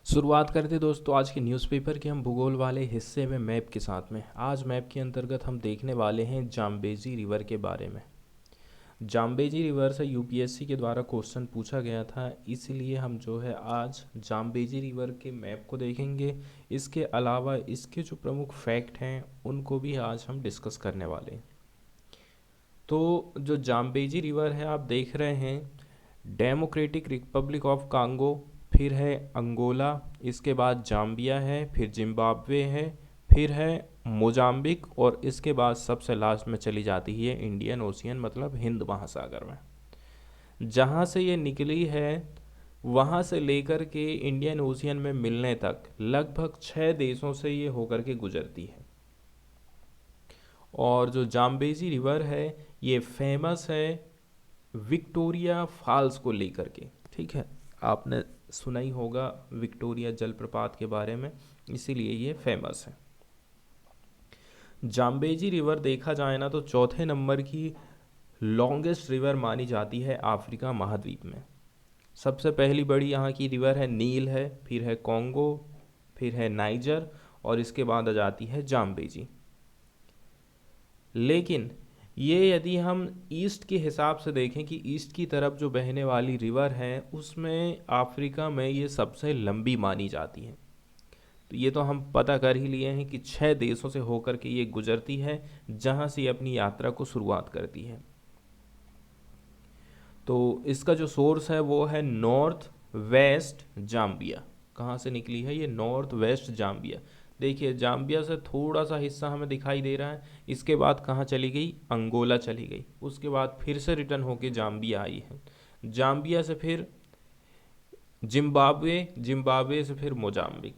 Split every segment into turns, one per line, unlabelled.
शुरुआत करते दोस्तों आज के न्यूज़पेपर के हम भूगोल वाले हिस्से में मैप के साथ में। आज मैप के अंतर्गत हम देखने वाले हैं जाम्बेजी रिवर के बारे में। जाम्बेजी रिवर से यूपीएससी के द्वारा क्वेश्चन पूछा गया था, इसलिए हम जो है आज जाम्बेजी रिवर के मैप को देखेंगे। इसके अलावा इसके जो प्रमुख फैक्ट हैं उनको भी आज हम डिस्कस करने वाले हैं। तो जो जाम्बेजी रिवर है आप देख रहे हैं, डेमोक्रेटिक रिपब्लिक ऑफ कांगो, फिर है अंगोला, इसके बाद जाम्बिया है, फिर जिम्बाब्वे है, फिर है मोजाम्बिक, और इसके बाद सबसे लास्ट में चली जाती है इंडियन ओशियन मतलब हिंद महासागर में। जहाँ से ये निकली है वहाँ से लेकर के इंडियन ओशियन में मिलने तक लगभग 6 देशों से ये होकर के गुजरती है। और जो जाम्बेजी रिवर है ये फेमस है विक्टोरिया फॉल्स को लेकर के। ठीक है, आपने सुना ही होगा विक्टोरिया जलप्रपात के बारे में, इसीलिए ये फेमस है। जाम्बेजी रिवर देखा जाए ना तो चौथे नंबर की लॉन्गेस्ट रिवर मानी जाती है अफ्रीका महाद्वीप में। सबसे पहली बड़ी यहाँ की रिवर है नील है, फिर है कॉन्गो, फिर है नाइजर, और इसके बाद आ जाती है जाम्बेजी। लेकिन ये यदि हम ईस्ट के हिसाब से देखें कि ईस्ट की तरफ जो बहने वाली रिवर है उसमें अफ्रीका में ये सबसे लंबी मानी जाती है। तो ये तो हम पता कर ही लिए हैं कि 6 देशों से होकर के ये गुजरती है, जहाँ से ये अपनी यात्रा को शुरुआत करती है। तो इसका जो सोर्स है वो है नॉर्थ वेस्ट जाम्बिया। कहाँ से निकली है ये? North west Zambia. देखिए जाम्बिया से थोड़ा सा हिस्सा हमें दिखाई दे रहा है, इसके बाद कहाँ चली गई? अंगोला चली गई, उसके बाद फिर से रिटर्न होके जाम्बिया आई है, जाम्बिया से फिर जिम्बाब्वे, जिम्बाब्वे से फिर मोजाम्बिक।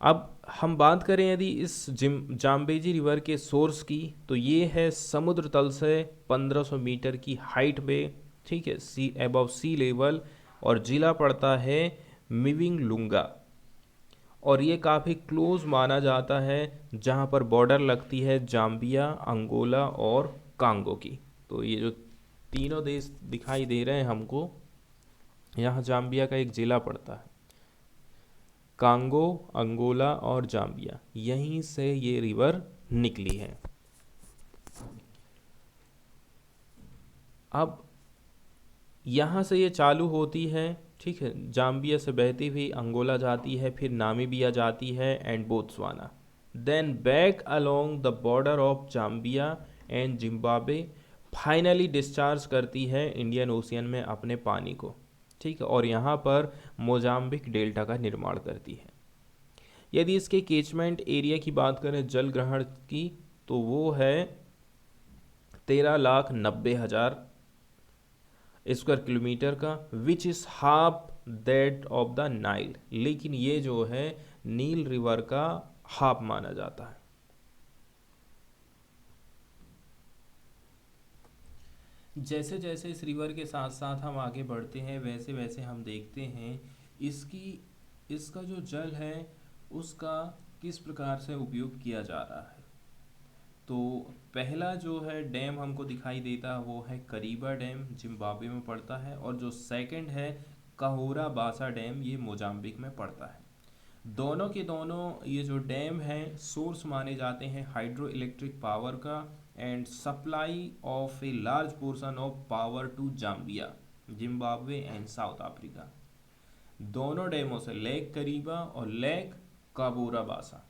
अब हम बात करें यदि इस जाम्बेजी रिवर के सोर्स की, तो ये है समुद्र तल से 1500 मीटर की हाइट पे। ठीक है, सी अबव सी लेवल, और जिला पड़ता है मिविंग लुंगा। और ये काफ़ी क्लोज माना जाता है, जहाँ पर बॉर्डर लगती है जाम्बिया, अंगोला और कांगो की। तो ये जो तीनों देश दिखाई दे रहे हैं हमको, यहाँ जाम्बिया का एक जिला पड़ता है। कांगो, अंगोला और जाम्बिया, यहीं से ये रिवर निकली है। अब यहाँ से ये चालू होती है, ठीक है, जाम्बिया से बहती हुई अंगोला जाती है, फिर नामीबिया जाती है and Botswana, then back along the border of Zambia and Zimbabwe, finally discharge करती है इंडियन ओशियन में अपने पानी को। ठीक है, और यहाँ पर मोजाम्बिक डेल्टा का निर्माण करती है। यदि इसके केचमेंट एरिया की बात करें जल ग्रहण की, तो वो है 13,90,000 स्क्वायर किलोमीटर का, which is half that of the Nile. लेकिन ये जो है नील रिवर का हाफ माना जाता है। जैसे जैसे इस रिवर के साथ साथ हम आगे बढ़ते हैं वैसे वैसे हम देखते हैं इसकी इसका जो जल है उसका किस प्रकार से उपयोग किया जा रहा है। तो पहला जो है डैम हमको दिखाई देता है वो है करीबा डैम, जिम्बाब्वे में पड़ता है, और जो सेकंड है काहोरा बासा डैम, ये मोजाम्बिक में पड़ता है। दोनों के दोनों ये जो डैम हैं सोर्स माने जाते हैं हाइड्रो इलेक्ट्रिक पावर का, and supply of a large portion of power to Zambia, Zimbabwe and South Africa. दोनों डैमों से लेक करीबा और लेक काबोरा बासा,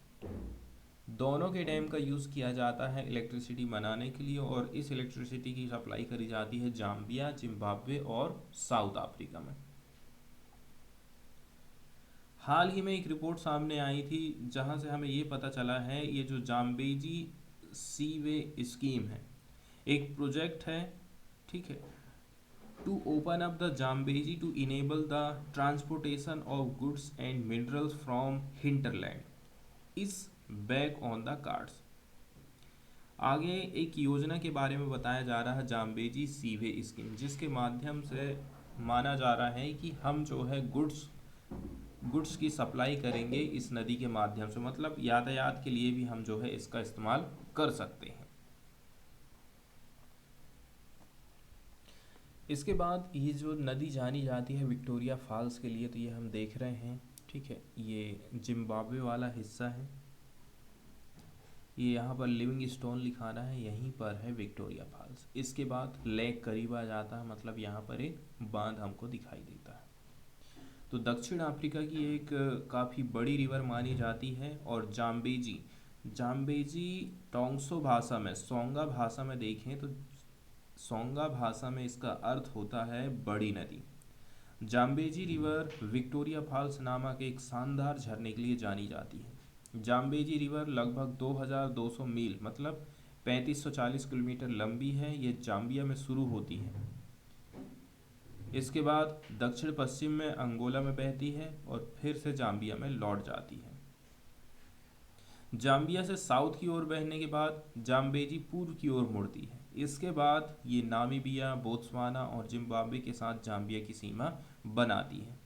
दोनों के डैम का यूज़ किया जाता है इलेक्ट्रिसिटी बनाने के लिए, और इस इलेक्ट्रिसिटी की सप्लाई करी जाती है जाम्बिया, जिम्बाब्वे और साउथ अफ्रीका में। हाल ही में एक रिपोर्ट सामने आई थी जहां से हमें ये पता चला है ये जो जाम्बेजी सीवे स्कीम है, एक प्रोजेक्ट है, ठीक है, to open up the Zambezi to enable the transportation of goods and minerals from hinterland is back on the cards. आगे एक योजना के बारे में बताया जा रहा है जाम्बेजी सीवे स्कीम, जिसके माध्यम से माना जा रहा है कि हम जो है गुड्स की सप्लाई करेंगे इस नदी के माध्यम से, मतलब यातायात के लिए भी हम जो है इसका इस्तेमाल कर सकते हैं। इसके बाद ये जो नदी जानी जाती है विक्टोरिया फॉल्स के लिए, तो ये हम देख रहे हैं, ठीक है, ये जिम्बाब्वे वाला हिस्सा है। ये यहाँ पर लिविंग स्टोन लिखाना है, यहीं पर है विक्टोरिया फॉल्स। इसके बाद लेक करीब आ जाता है, मतलब यहाँ पर एक बांध हमको दिखाई देता है। तो दक्षिण अफ्रीका की एक काफ़ी बड़ी रिवर मानी जाती है। और जाम्बेजी, जाम्बेजी टोंगसो भाषा में, सोंगा भाषा में देखें तो सोंगा भाषा में इसका अर्थ होता है बड़ी नदी। जाम्बेजी रिवर विक्टोरिया फॉल्स नामक एक शानदार झरने के लिए जानी जाती है। जाम्बेजी रिवर लगभग 2200 मील मतलब 3540 किलोमीटर लंबी है। ये जाम्बिया में शुरू होती है, इसके बाद दक्षिण पश्चिम में अंगोला में बहती है और फिर से जाम्बिया में लौट जाती है। जाम्बिया से साउथ की ओर बहने के बाद जाम्बेजी पूर्व की ओर मुड़ती है। इसके बाद ये नामीबिया, बोत्सवाना और जिम्बाब्वे के साथ जाम्बिया की सीमा बनाती है।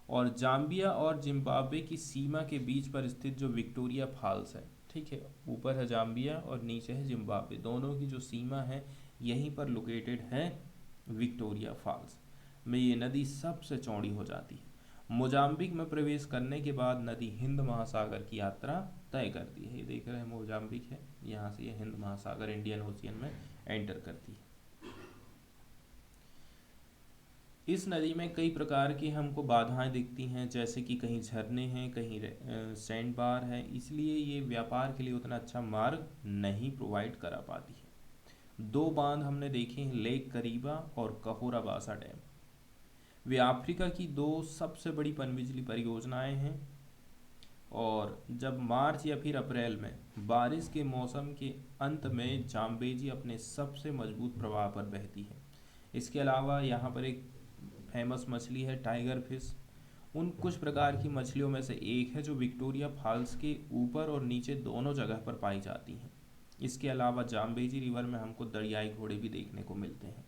और जाम्बिया और जिम्बाब्वे की सीमा के बीच पर स्थित जो विक्टोरिया फॉल्स है, ठीक है, ऊपर है जाम्बिया और नीचे है जिम्बाब्वे, दोनों की जो सीमा है यहीं पर लोकेटेड है विक्टोरिया फॉल्स में। ये नदी सबसे चौड़ी हो जाती है। मोजाम्बिक में प्रवेश करने के बाद नदी हिंद महासागर की यात्रा तय करती है। ये देख रहे हैं मोजाम्बिक है, यहाँ से ये हिंद महासागर इंडियन ओशियन में एंटर करती है। इस नदी में कई प्रकार की हमको बाधाएं दिखती हैं, जैसे कि कहीं झरने हैं, कहीं सैंड बार है, इसलिए ये व्यापार के लिए उतना अच्छा मार्ग नहीं प्रोवाइड करा पाती है। दो बांध हमने देखे हैं, लेक करीबा और कहोरा बासा डैम। वे अफ्रीका की दो सबसे बड़ी पनबिजली परियोजनाएं हैं। और जब मार्च या फिर अप्रैल में बारिश के मौसम के अंत में जाम्बेजी अपने सबसे मजबूत प्रवाह पर बहती है। इसके अलावा यहाँ पर एक फेमस मछली है टाइगर फिश, उन कुछ प्रकार की मछलियों में से एक है जो विक्टोरिया फॉल्स के ऊपर और नीचे दोनों जगह पर पाई जाती हैं। इसके अलावा जाम्बेजी रिवर में हमको दरियाई घोड़े भी देखने को मिलते हैं।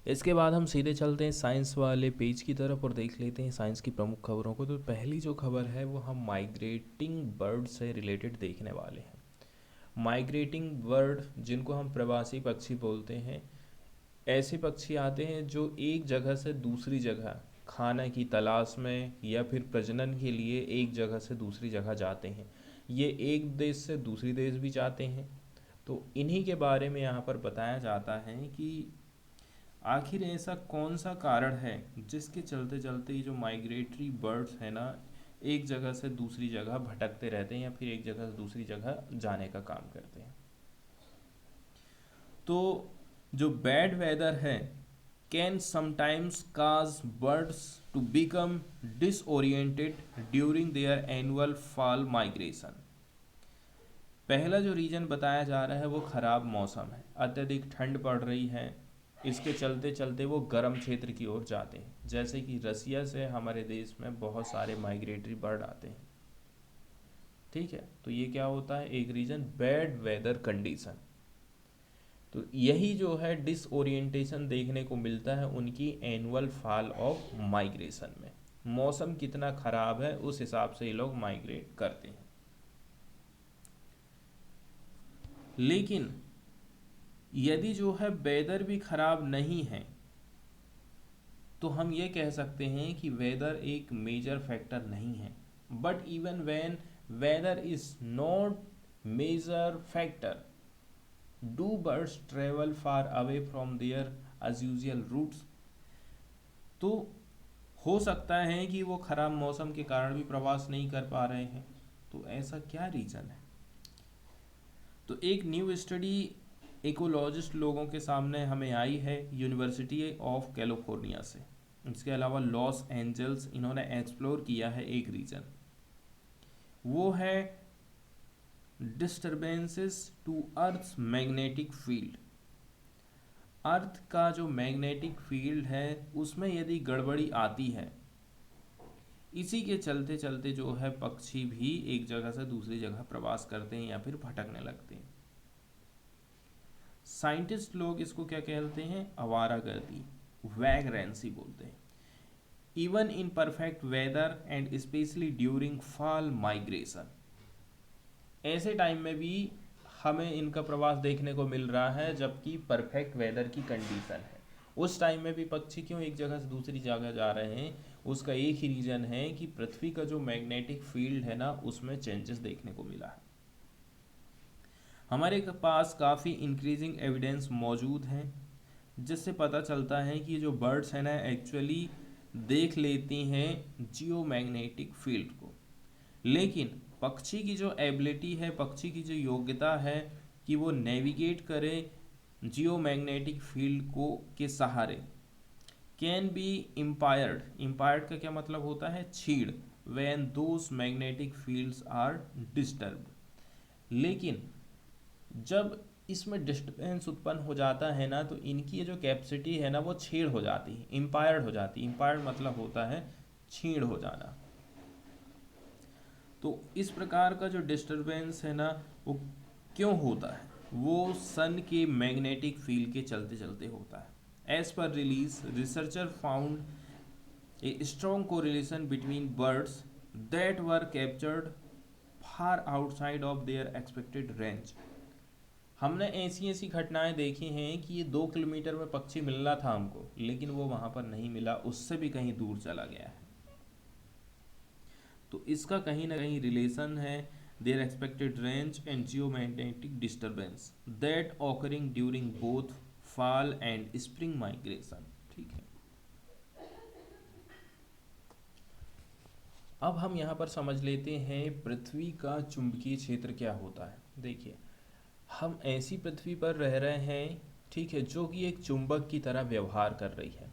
इसके बाद हम सीधे चलते हैं साइंस वाले पेज की तरफ और देख लेते हैं साइंस की प्रमुख खबरों को। तो पहली जो खबर है वो हम माइग्रेटिंग बर्ड से रिलेटेड देखने वाले हैं। माइग्रेटिंग बर्ड, जिनको हम प्रवासी पक्षी बोलते हैं, ऐसे पक्षी आते हैं जो एक जगह से दूसरी जगह खाना की तलाश में या फिर प्रजनन के लिए एक जगह से दूसरी जगह जाते हैं। ये एक देश से दूसरी देश भी जाते हैं। तो इन्हीं के बारे में यहाँ पर बताया जाता है कि आखिर ऐसा कौन सा कारण है जिसके चलते चलते ये जो माइग्रेटरी बर्ड्स हैं ना, एक जगह से दूसरी जगह भटकते रहते हैं या फिर एक जगह से दूसरी जगह जाने का काम करते हैं। तो जो बैड वेदर है can sometimes cause birds to become disoriented during their annual fall migration. पहला जो रीजन बताया जा रहा है वो खराब मौसम है, अत्यधिक ठंड पड़ रही है, इसके चलते चलते वो गर्म क्षेत्र की ओर जाते हैं। जैसे कि रसिया से हमारे देश में बहुत सारे माइग्रेटरी बर्ड आते हैं, ठीक है। तो ये क्या होता है, एक रीजन बैड वेदर कंडीशन। तो यही जो है डिसओरिएंटेशन देखने को मिलता है उनकी एनुअल फॉल ऑफ माइग्रेशन में। मौसम कितना खराब है उस हिसाब से ये लोग माइग्रेट करते हैं। लेकिन यदि जो है वेदर भी खराब नहीं है तो हम ये कह सकते हैं कि वेदर एक मेजर फैक्टर नहीं है। But even when weather is not major factor, do birds travel far away from their as usual routes. तो हो सकता है कि वो खराब मौसम के कारण भी प्रवास नहीं कर पा रहे हैं। तो ऐसा क्या रीजन है? तो एक न्यू स्टडी इकोलॉजिस्ट लोगों के सामने हमें आई है यूनिवर्सिटी ऑफ कैलिफोर्निया से। इसके अलावा लॉस एंजल्स, इन्होंने एक्सप्लोर किया है एक रीजन, वो है disturbances to earth's magnetic field. Earth का जो मैग्नेटिक फील्ड है उसमें यदि गड़बड़ी आती है, इसी के चलते चलते जो है पक्षी भी एक जगह से दूसरी जगह प्रवास करते हैं या फिर भटकने लगते हैं। साइंटिस्ट लोग इसको क्या कहते हैं, आवारागर्दी, वैगरेंसी बोलते हैं। Even in perfect weather and especially during fall migration, ऐसे टाइम में भी हमें इनका प्रवास देखने को मिल रहा है जबकि परफेक्ट वेदर की कंडीशन है। उस टाइम में भी पक्षी क्यों एक जगह से दूसरी जगह जा रहे हैं, उसका एक ही रीज़न है कि पृथ्वी का जो मैग्नेटिक फील्ड है ना उसमें चेंजेस देखने को मिला है। हमारे पास काफ़ी इंक्रीजिंग एविडेंस मौजूद हैं जिससे पता चलता है कि जो बर्ड्स हैं ना एक्चुअली देख लेती हैं जियो मैग्नेटिक फील्ड को। लेकिन पक्षी की जो एबिलिटी है, पक्षी की जो योग्यता है कि वो नेविगेट करे जियो मैग्नेटिक फील्ड को के सहारे, कैन बी इम्पायर्ड। इम्पायर्ड का क्या मतलब होता है, छीड़, when those magnetic fields are disturbed. लेकिन जब इसमें डिस्टर्बेंस उत्पन्न हो जाता है ना तो इनकी जो कैपेसिटी है ना वो छीड़ हो जाती है, इम्पायर्ड हो जाती है। इम्पायर्ड मतलब होता है छीड़ हो जाना। तो इस प्रकार का जो डिस्टरबेंस है ना वो क्यों होता है, वो सन के मैग्नेटिक फील्ड के चलते चलते होता है। As per release researcher found a strong correlation between birds that were captured far outside of their expected range. हमने ऐसी ऐसी घटनाएं देखी हैं कि ये 2 किलोमीटर में पक्षी मिलना था हमको, लेकिन वो वहां पर नहीं मिला, उससे भी कहीं दूर चला गया है। तो इसका कहीं ना कहीं रिलेशन है their expected range and geomagnetic disturbance that occurring during both fall and spring migration. ठीक है, अब हम यहाँ पर समझ लेते हैं पृथ्वी का चुंबकीय क्षेत्र क्या होता है। देखिए, हम ऐसी पृथ्वी पर रह रहे हैं, ठीक है, जो कि एक चुंबक की तरह व्यवहार कर रही है।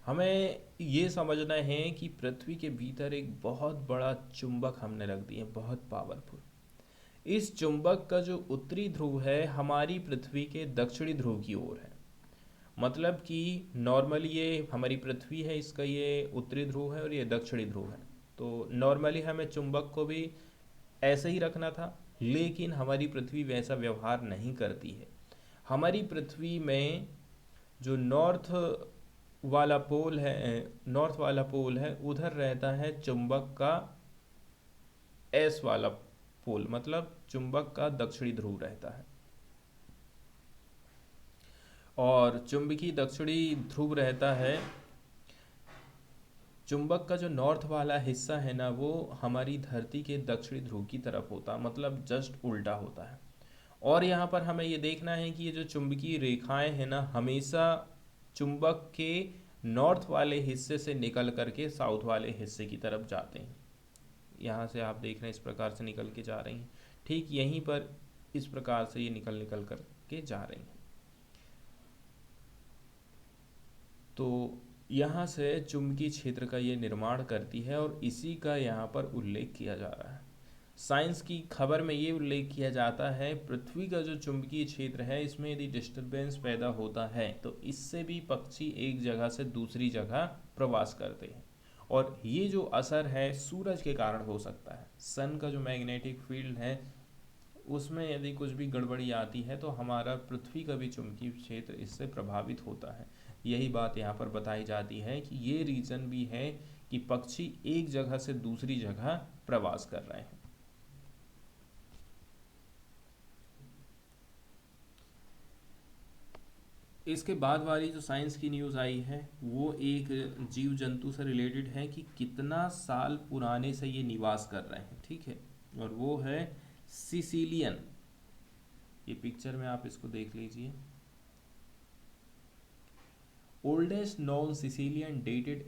हमें ये समझना है कि पृथ्वी के भीतर एक बहुत बड़ा चुंबक हमने रख दिया, बहुत पावरफुल। इस चुंबक का जो उत्तरी ध्रुव है हमारी पृथ्वी के दक्षिणी ध्रुव की ओर है। मतलब कि नॉर्मली ये हमारी पृथ्वी है, इसका ये उत्तरी ध्रुव है और ये दक्षिणी ध्रुव है। तो नॉर्मली हमें चुंबक को भी ऐसे ही रखना था, लेकिन हमारी पृथ्वी वैसा व्यवहार नहीं करती है। हमारी पृथ्वी में जो नॉर्थ वाला पोल है उधर रहता है चुंबक का एस वाला पोल, मतलब चुंबक का दक्षिणी ध्रुव रहता है। और चुंबकीय दक्षिणी ध्रुव रहता है, चुंबक का जो नॉर्थ वाला हिस्सा है ना वो हमारी धरती के दक्षिणी ध्रुव की तरफ होता, मतलब जस्ट उल्टा होता है। और यहाँ पर हमें ये देखना है कि ये जो चुंबकीय रेखाएं हैं ना हमेशा चुंबक के नॉर्थ वाले हिस्से से निकल करके साउथ वाले हिस्से की तरफ जाते हैं। यहाँ से आप देख रहे हैं इस प्रकार से निकल के जा रही हैं, ठीक यहीं पर इस प्रकार से ये निकल निकल करके जा रही हैं। तो यहाँ से चुंबकीय क्षेत्र का ये निर्माण करती है और इसी का यहाँ पर उल्लेख किया जा रहा है। साइंस की खबर में ये उल्लेख किया जाता है पृथ्वी का जो चुंबकीय क्षेत्र है इसमें यदि डिस्टरबेंस पैदा होता है तो इससे भी पक्षी एक जगह से दूसरी जगह प्रवास करते हैं। और ये जो असर है सूरज के कारण हो सकता है। सन का जो मैग्नेटिक फील्ड है उसमें यदि कुछ भी गड़बड़ी आती है तो हमारा पृथ्वी का भी चुंबकीय क्षेत्र इससे प्रभावित होता है। यही बात यहाँ पर बताई जाती है कि ये रीज़न भी है कि पक्षी एक जगह से दूसरी जगह प्रवास कर रहे हैं। इसके बाद वाली जो साइंस की न्यूज़ आई है वो एक जीव जंतु से रिलेटेड है कि कितना साल पुराने से ये निवास कर रहे हैं। ठीक है, और वो है सिसिलियन। ये पिक्चर में आप इसको देख लीजिए। Oldest non caecilian dated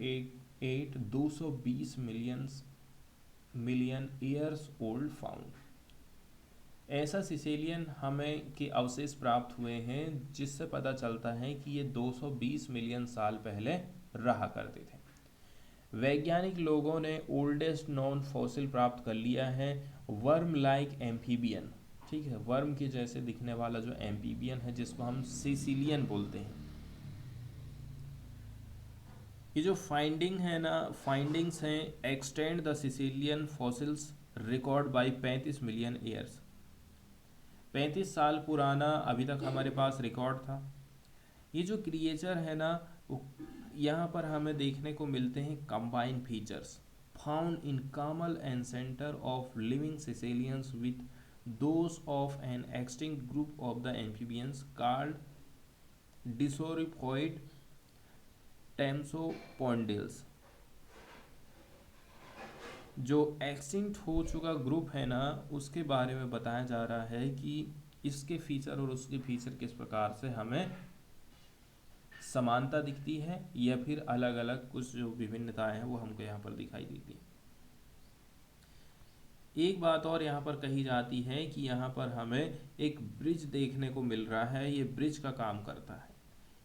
at 220 million years old found. ऐसा सिसिलियन हमें के अवशेष प्राप्त हुए हैं जिससे पता चलता है कि ये 220 मिलियन साल पहले रहा करते थे। वैज्ञानिक लोगों ने ओल्डेस्ट नॉन फॉसिल प्राप्त कर लिया है, वर्म लाइक एम्फीबियन। ठीक है, वर्म के जैसे दिखने वाला जो एम्फीबियन है जिसको हम सिसिलियन बोलते हैं। ये जो फाइंडिंग्स हैं extend the Sicilian fossils record by 35 million years. 35 साल पुराना अभी तक हमारे पास रिकॉर्ड था। ये जो क्रिएचर है ना वो यहाँ पर हमें देखने को मिलते हैं combine features found in camel and centre of living caecilians with those of an extinct group of the amphibians called Disauropod Temsopondylus। जो एक्सटिंक्ट हो चुका ग्रुप है ना, उसके बारे में बताया जा रहा है कि इसके फीचर और उसके फीचर किस प्रकार से हमें समानता दिखती है या फिर अलग अलग कुछ जो विभिन्नताएं हैं वो हमको यहाँ पर दिखाई देती है। एक बात और यहाँ पर कही जाती है कि यहाँ पर हमें एक ब्रिज देखने को मिल रहा है, ये ब्रिज का काम करता है।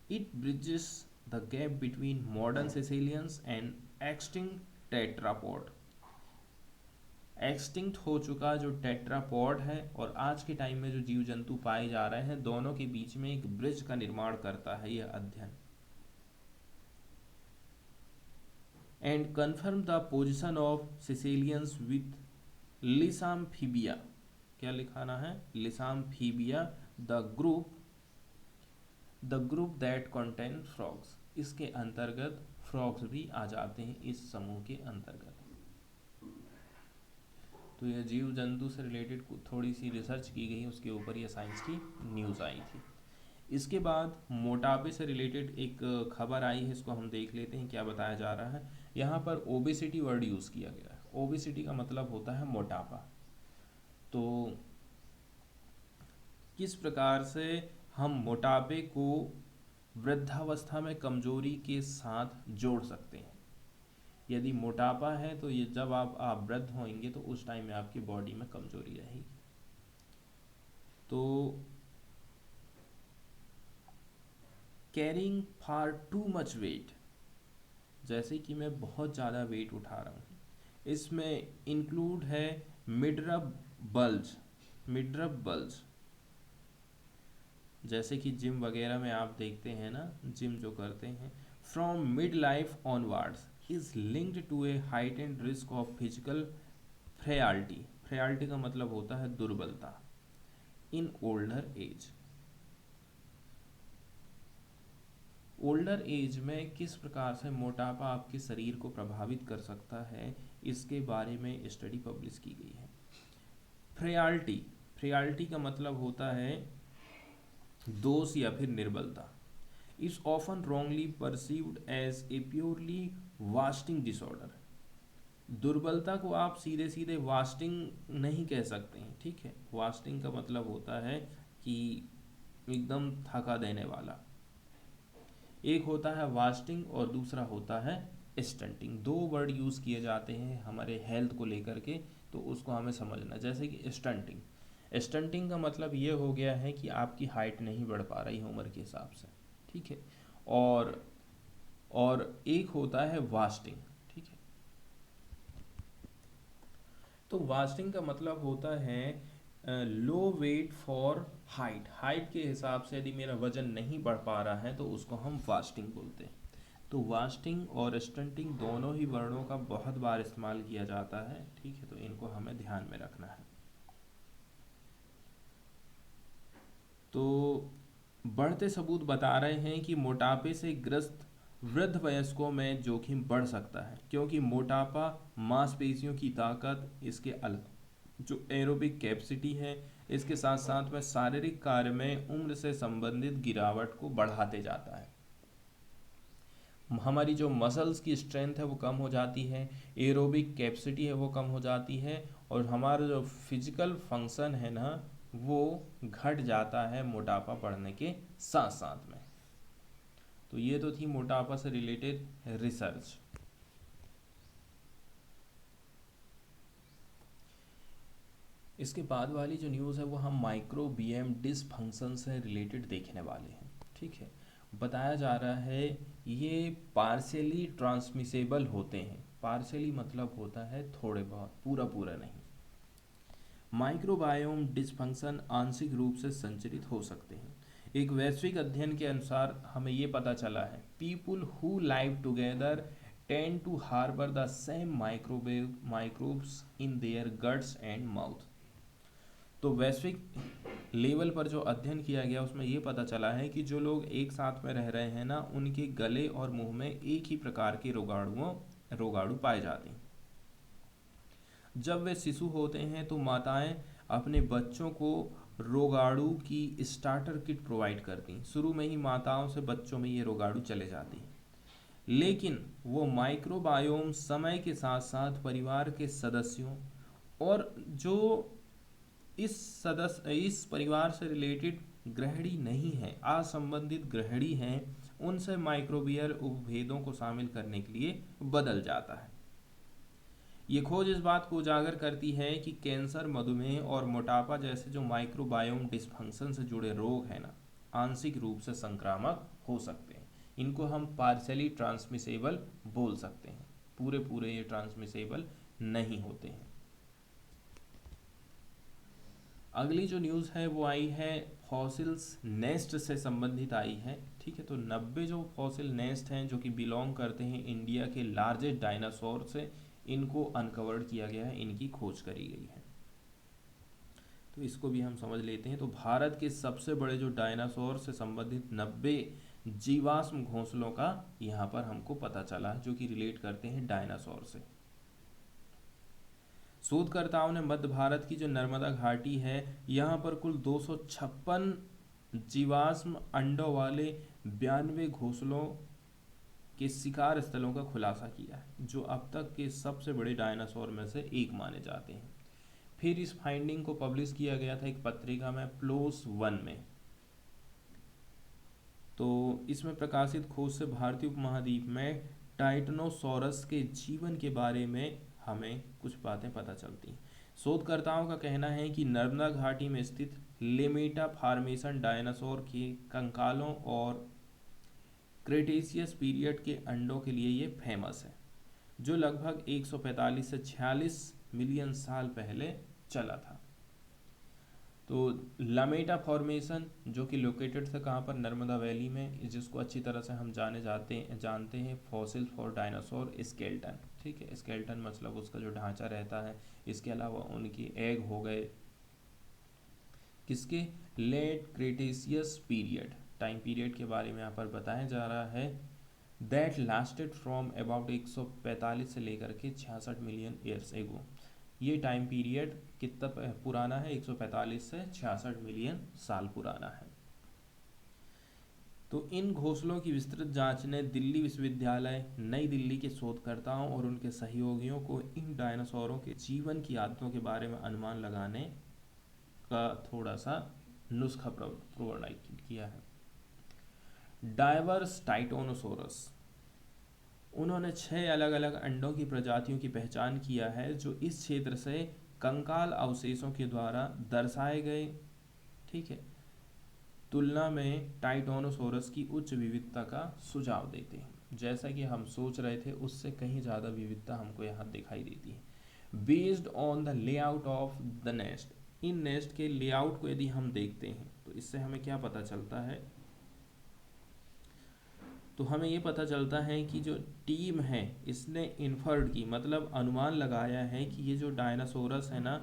It bridges the gap between modern caecilians and extinct tetrapod. Extinct हो चुका जो टेट्रापॉड है और आज के टाइम में जो जीव जंतु पाए जा रहे हैं, दोनों के बीच में एक ब्रिज का निर्माण करता है यह अध्ययन। And confirm the position of caecilians with Lissamphibia. क्या लिखाना है? Lissamphibia the group that contain frogs. इसके अंतर्गत फ्रॉग्स भी आ जाते हैं इस समूह के अंतर्गत। तो यह जीव जंतु से रिलेटेड थोड़ी सी रिसर्च की गई, उसके ऊपर यह साइंस की न्यूज़ आई थी। इसके बाद मोटापे से रिलेटेड एक खबर आई है, इसको हम देख लेते हैं क्या बताया जा रहा है। यहाँ पर ओबेसिटी वर्ड यूज़ किया गया है। ओबेसिटी का मतलब होता है मोटापा। तो किस प्रकार से हम मोटापे को वृद्धावस्था में कमजोरी के साथ जोड़ सकते हैं। यदि मोटापा है तो ये जब आप वृद्ध होंगे तो उस टाइम में आपकी बॉडी में कमजोरी रहेगी। तो carrying for too much weight, जैसे कि मैं बहुत ज़्यादा वेट उठा रहा हूँ, इसमें इंक्लूड है मिडरब बल्ज। जैसे कि जिम वगैरह में आप देखते हैं ना, जिम जो करते हैं, from midlife onwards is linked to a heightened risk of physical frailty. Frailty का मतलब होता है दुर्बलता in older age. Older age में किस प्रकार से मोटापा आपके शरीर को प्रभावित कर सकता है, इसके बारे में स्टडी पब्लिश की गई है। फ्रेयालिटी का मतलब होता है दोष या फिर निर्बलता। Is often wrongly perceived as a purely wasting disorder. दुर्बलता को आप सीधे सीधे वास्टिंग नहीं कह सकते हैं, ठीक है। वास्टिंग का मतलब होता है कि एकदम थका देने वाला। एक होता है वास्टिंग और दूसरा होता है स्टंटिंग। दो वर्ड यूज़ किए जाते हैं हमारे हेल्थ को लेकर के, तो उसको हमें समझना। जैसे कि स्टंटिंग का मतलब ये हो गया है कि आपकी हाइट नहीं बढ़ पा रही है उम्र के हिसाब से, ठीक है। और एक होता है वास्टिंग, ठीक है। तो वास्टिंग का मतलब होता है लो वेट फॉर हाइट के हिसाब से यदि मेरा वजन नहीं बढ़ पा रहा है तो उसको हम वास्टिंग बोलते हैं। तो वास्टिंग और स्टंटिंग दोनों ही वर्णों का बहुत बार इस्तेमाल किया जाता है, ठीक है। तो इनको हमें ध्यान में रखना है। तो बढ़ते सबूत बता रहे हैं कि मोटापे से ग्रस्त वृद्ध वयस्कों में जोखिम बढ़ सकता है, क्योंकि मोटापा मांसपेशियों की ताकत, इसके जो एरोबिक कैपेसिटी है, इसके साथ साथ में शारीरिक कार्य में उम्र से संबंधित गिरावट को बढ़ाते जाता है। हमारी जो मसल्स की स्ट्रेंथ है वो कम हो जाती है, एरोबिक कैपेसिटी है वो कम हो जाती है, और हमारा जो फिजिकल फंक्शन है ना वो घट जाता है मोटापा बढ़ने के साथ साथ में। तो ये तो थी मोटापा से रिलेटेड रिसर्च। इसके बाद वाली जो न्यूज़ है वो हम माइक्रोबियम डिसफंक्शन से रिलेटेड देखने वाले हैं, ठीक है। बताया जा रहा है ये पार्शियली ट्रांसमिसेबल होते हैं। पार्शियली मतलब होता है थोड़े बहुत, पूरा नहीं। माइक्रोबायोम डिसफंक्शन आंशिक रूप से संचरित हो सकते हैं। एक वैश्विक अध्ययन के अनुसार हमें ये पता चला है people who live together tend to harbour the same microbes in their guts and mouth. तो वैश्विक लेवल पर जो अध्ययन किया गया उसमें ये पता चला है कि जो लोग एक साथ में रह रहे हैं ना, उनके गले और मुंह में एक ही प्रकार के रोगाणु पाए जाते हैं। जब वे शिशु होते हैं तो माताएं अपने बच्चों को रोगाणु की स्टार्टर किट प्रोवाइड करती। शुरू में ही माताओं से बच्चों में ये रोगाणु चले जाते हैं, लेकिन वो माइक्रोबायोम समय के साथ साथ परिवार के सदस्यों और जो इस परिवार से रिलेटेड गृहिणी नहीं है, असंबंधित गृहिणी हैं, उनसे माइक्रोबियल उपभेदों को शामिल करने के लिए बदल जाता है। ये खोज इस बात को उजागर करती है कि कैंसर, मधुमेह और मोटापा जैसे जो माइक्रोबायोम डिस्फंक्शन से जुड़े रोग हैं ना, आंशिक रूप से संक्रामक हो सकते हैं। इनको हम पार्शली ट्रांसमिसेबल बोल सकते हैं, पूरे पूरे ये ट्रांसमिसेबल नहीं होते हैं। अगली जो न्यूज़ है वो आई है फॉसिल्स नेस्ट से संबंधित आई है। ठीक है, तो 90 जो फॉसिल नेस्ट हैं जो कि बिलोंग करते हैं इंडिया के लार्जेस्ट डायनासोर से, इनको अनकवर्ड किया गया है, इनकी खोज करी गई है। तो इसको भी हम समझ लेते हैं। तो भारत के सबसे बड़े जो डायनासोर से संबंधित 90 जीवाश्म घोंसलों का यहाँ पर हमको पता चला, जो कि रिलेट करते हैं डायनासोर से। शोधकर्ताओं ने मध्य भारत की जो नर्मदा घाटी है, यहाँ पर कुल 256 जीवाश्म अंडों वाले 92 घोंसलों के शिकार स्थलों का खुलासा किया है, जो अब तक के सबसे बड़े डायनासोर में से एक माने जाते हैं। फिर इस फाइंडिंग को पब्लिश किया गया था एक पत्रिका में, प्लोस वन में। तो इसमें प्रकाशित खोज से भारतीय उपमहाद्वीप में टाइटनोसॉरस के जीवन के बारे में हमें कुछ बातें पता चलती हैं। शोधकर्ताओं का कहना है कि नर्मदा घाटी में स्थित लेमेटा फॉर्मेशन डायनासोर के कंकालों और क्रेटेशियस पीरियड के अंडों के लिए ये फेमस है, जो लगभग 145 से 46 मिलियन साल पहले चला था। तो लामेटा फॉर्मेशन जो कि लोकेटेड था कहाँ पर, नर्मदा वैली में, जिसको अच्छी तरह से हम जानते हैं फॉसिल फॉर डायनासोर स्केल्टन। ठीक है, स्केल्टन मतलब उसका जो ढांचा रहता है। इसके अलावा उनके एग हो गए, किसके, late Cretaceous period, time period के बारे में यहाँ पर बताया जा रहा है। दैट लास्टेड फ्रॉम अबाउट 145 से लेकर के 66 मिलियन ईयर्स एगो। ये टाइम पीरियड कितना पुराना है, 145 से 66 मिलियन साल पुराना है। तो इन घोंसलों की विस्तृत जांच ने दिल्ली विश्वविद्यालय नई दिल्ली के शोधकर्ताओं और उनके सहयोगियों को इन डायनासोरों के जीवन की आदतों के बारे में अनुमान लगाने का थोड़ा सा नुस्खा प्रोवाइड किया है। डाइवर्स टाइटोनोसोरस, उन्होंने 6 अलग अलग अंडों की प्रजातियों की पहचान किया है, जो इस क्षेत्र से कंकाल अवशेषों के द्वारा दर्शाए गए, ठीक है, तुलना में टाइटोनोसोरस की उच्च विविधता का सुझाव देते हैं। जैसा कि हम सोच रहे थे उससे कहीं ज़्यादा विविधता हमको यहाँ दिखाई देती है। Based on the layout of the nest, in nest के लेआउट को यदि हम देखते हैं तो इससे हमें क्या पता चलता है, तो हमें ये पता चलता है कि जो टीम है इसने इन्फर्ड की, मतलब अनुमान लगाया है कि ये जो डायनासोरस है ना,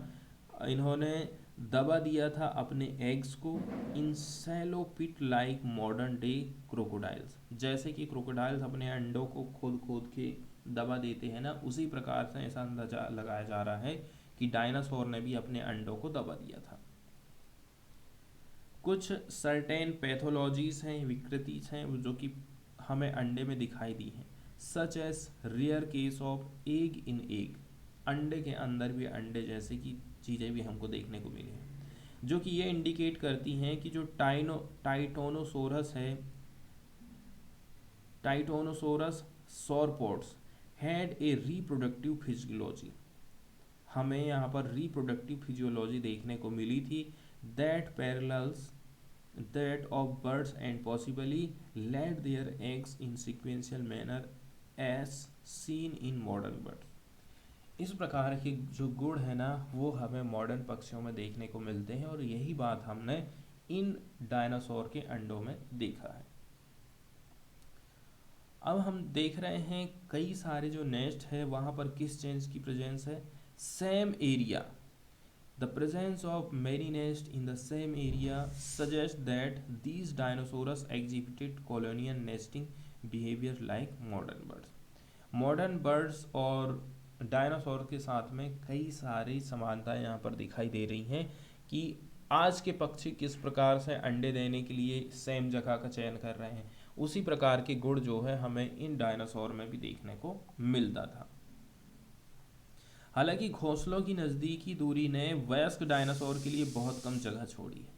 इन्होंने दबा दिया था अपने एग्स को इंसेलोपिट लाइक मॉडर्न डे क्रोकोडाइल्स। जैसे कि क्रोकोडाइल्स अपने अंडों को खोद खोद के दबा देते हैं ना, उसी प्रकार से ऐसा अंदाजा लगाया जा रहा है कि डायनासोर ने भी अपने अंडों को दबा दिया था। कुछ सर्टेन पैथोलॉजीज हैं, विकृतिज हैं, जो कि हमें अंडे में दिखाई दी हैं, such as rare case of egg in egg, अंडे के अंदर भी अंडे जैसे कि चीज़ें भी हमको देखने को मिली हैं, जो कि ये इंडिकेट करती हैं कि जो टाइटोनोसोरस है, टाइटोनोसोरस सॉरपोड्स हैड ए रिप्रोडक्टिव फिजियोलॉजी। हमें यहाँ पर रिप्रोडक्टिव फिजियोलॉजी देखने को मिली थी, that parallels that of birds and possibly laid their eggs in sequential manner as seen in modern birds। इस प्रकार के जो गुण है ना वो हमें मॉडर्न पक्षियों में देखने को मिलते हैं, और यही बात हमने इन डायनासोर के अंडों में देखा है। अब हम देख रहे हैं कई सारे जो नेस्ट है वहाँ पर किस चेंज की प्रेजेंस है, same area. The presence of many nests in the same area suggests that these dinosaurs exhibited colonial nesting behavior like modern birds। Modern birds और डायनासोर के साथ में कई सारी समानताएं यहाँ पर दिखाई दे रही हैं कि आज के पक्षी किस प्रकार से अंडे देने के लिए सेम जगह का चयन कर रहे हैं, उसी प्रकार के गुण जो है हमें इन डायनासोर में भी देखने को मिलता था। हालांकि घोंसलों की नज़दीकी दूरी ने वयस्क डायनासोर के लिए बहुत कम जगह छोड़ी है।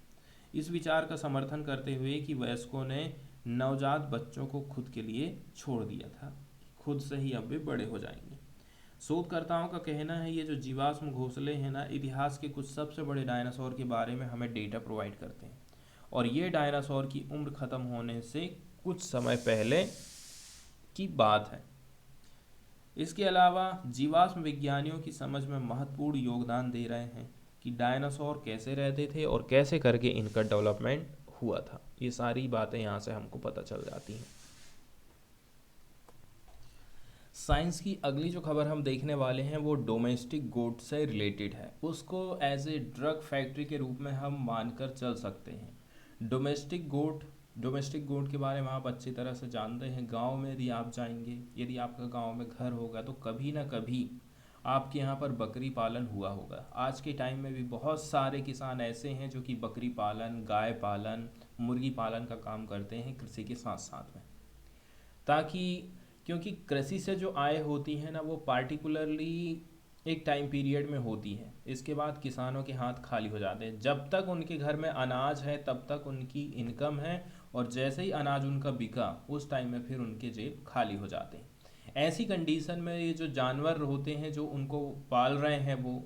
इस विचार का समर्थन करते हुए कि वयस्कों ने नवजात बच्चों को खुद के लिए छोड़ दिया था, खुद से ही अब वे बड़े हो जाएंगे। शोधकर्ताओं का कहना है ये जो जीवाश्म घोंसले हैं ना, इतिहास के कुछ सबसे बड़े डायनासोर के बारे में हमें डेटा प्रोवाइड करते हैं, और ये डायनासोर की उम्र खत्म होने से कुछ समय पहले की बात है। इसके अलावा जीवाश्म विज्ञानियों की समझ में महत्वपूर्ण योगदान दे रहे हैं कि डायनासोर कैसे रहते थे और कैसे करके इनका डेवलपमेंट हुआ था। ये सारी बातें यहाँ से हमको पता चल जाती हैं। साइंस की अगली जो खबर हम देखने वाले हैं वो डोमेस्टिक गोट से रिलेटेड है। उसको एज ए ड्रग फैक्ट्री के रूप में हम मानकर चल सकते हैं। डोमेस्टिक गोट के बारे में आप अच्छी तरह से जानते हैं। गांव में यदि आप जाएंगे, यदि आपका गांव में घर होगा तो कभी ना कभी आपके यहाँ पर बकरी पालन हुआ होगा। आज के टाइम में भी बहुत सारे किसान ऐसे हैं जो कि बकरी पालन, गाय पालन, मुर्गी पालन का काम करते हैं कृषि के साथ साथ में, ताकि क्योंकि कृषि से जो आय होती है ना वो पार्टिकुलरली एक टाइम पीरियड में होती है। इसके बाद किसानों के हाथ खाली हो जाते हैं। जब तक उनके घर में अनाज है तब तक उनकी इनकम है, और जैसे ही अनाज उनका बिका उस टाइम में फिर उनके जेब खाली हो जाते हैं। ऐसी कंडीशन में ये जो जानवर होते हैं जो उनको पाल रहे हैं, वो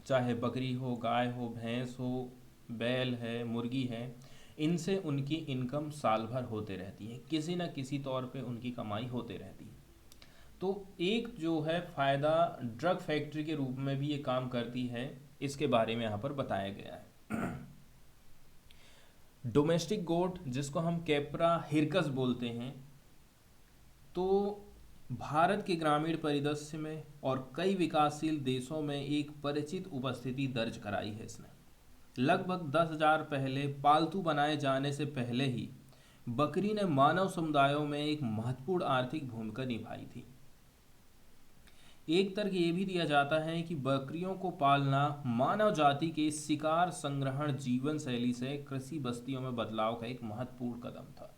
चाहे बकरी हो, गाय हो, भैंस हो, बैल है, मुर्गी है, इनसे उनकी इनकम साल भर होते रहती है, किसी न किसी तौर पे उनकी कमाई होते रहती है। तो एक जो है फ़ायदा ड्रग फैक्ट्री के रूप में भी ये काम करती है, इसके बारे में यहाँ पर बताया गया है। डोमेस्टिक गोट, जिसको हम कैप्रा हिरकस बोलते हैं, तो भारत के ग्रामीण परिदृश्य में और कई विकासशील देशों में एक परिचित उपस्थिति दर्ज कराई है इसने। लगभग 10,000 पहले पालतू बनाए जाने से पहले ही बकरी ने मानव समुदायों में एक महत्वपूर्ण आर्थिक भूमिका निभाई थी। एक तर्क ये भी दिया जाता है कि बकरियों को पालना मानव जाति के शिकार संग्रहण जीवन शैली से कृषि बस्तियों में बदलाव का एक महत्वपूर्ण कदम था।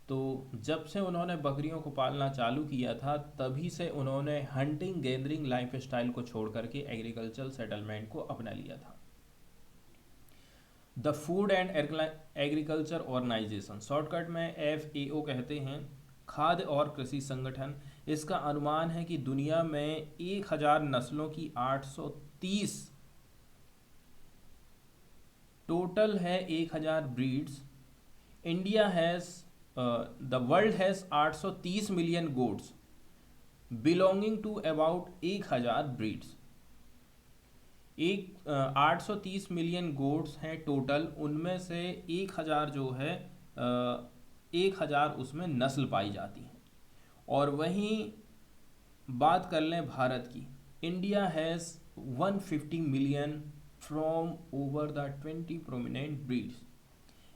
तो जब से उन्होंने बकरियों को पालना चालू किया था तभी से उन्होंने हंटिंग गैदरिंग लाइफ स्टाइल को छोड़ करके एग्रीकल्चरल सेटलमेंट को अपना लिया था। The Food and Agriculture Organization, shortcut में FAO कहते हैं, खाद्य और कृषि संगठन, इसका अनुमान है कि दुनिया में 1000 नस्लों की 830 टोटल है, 1000 breeds. India has the world has 830 million goats belonging to about 1000 breeds. 830 million goats हैं टोटल, उनमें से 1000 जो है 1000 उसमें नस्ल पाई जाती हैं। और वहीं बात कर लें भारत की, India has 150 million from over the 20 prominent breeds.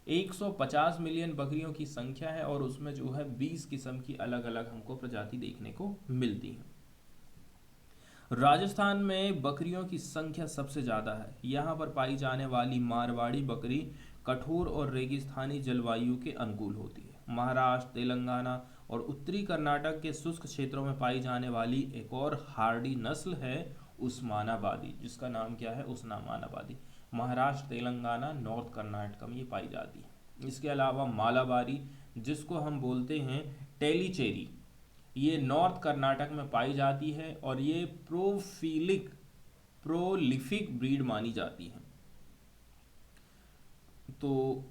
150 million बकरियों की संख्या है और उसमें जो है 20 किस्म की अलग अलग हमको प्रजाति देखने को मिलती हैं। राजस्थान में बकरियों की संख्या सबसे ज़्यादा है। यहाँ पर पाई जाने वाली मारवाड़ी बकरी कठोर और रेगिस्तानी जलवायु के अनुकूल होती है। महाराष्ट्र, तेलंगाना और उत्तरी कर्नाटक के शुष्क क्षेत्रों में पाई जाने वाली एक और हार्डी नस्ल है उस्मानाबादी, जिसका नाम क्या है, उस्मानाबादी। महाराष्ट्र, तेलंगाना, नॉर्थ कर्नाटक में ये पाई जाती है। इसके अलावा मालाबारी, जिसको हम बोलते हैं टेलीचेरी, ये नॉर्थ कर्नाटक में पाई जाती है और ये प्रोलिफिक ब्रीड मानी जाती है। तो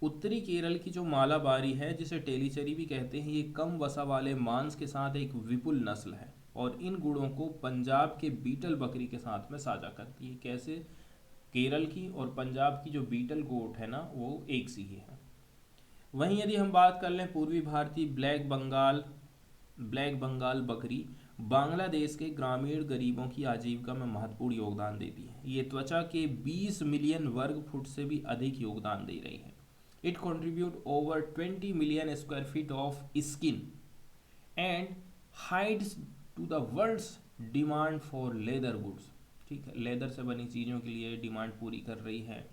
उत्तरी केरल की जो मालाबारी है, जिसे टेलीचेरी भी कहते हैं, ये कम वसा वाले मांस के साथ एक विपुल नस्ल है और इन गुणों को पंजाब के बीटल बकरी के साथ में साझा करती है। कैसे? केरल की और पंजाब की जो बीटल गोट है ना, वो एक सी ही है। वहीं यदि हम बात कर लें पूर्वी भारतीय ब्लैक बंगाल बकरी, बांग्लादेश के ग्रामीण गरीबों की आजीविका में महत्वपूर्ण योगदान देती है। ये त्वचा के 20 मिलियन वर्ग फुट से भी अधिक योगदान दे रही है। It contribute over 20 million square feet of skin and hides to the world's demand for leather goods. ठीक है, लेदर से बनी चीज़ों के लिए डिमांड पूरी कर रही है।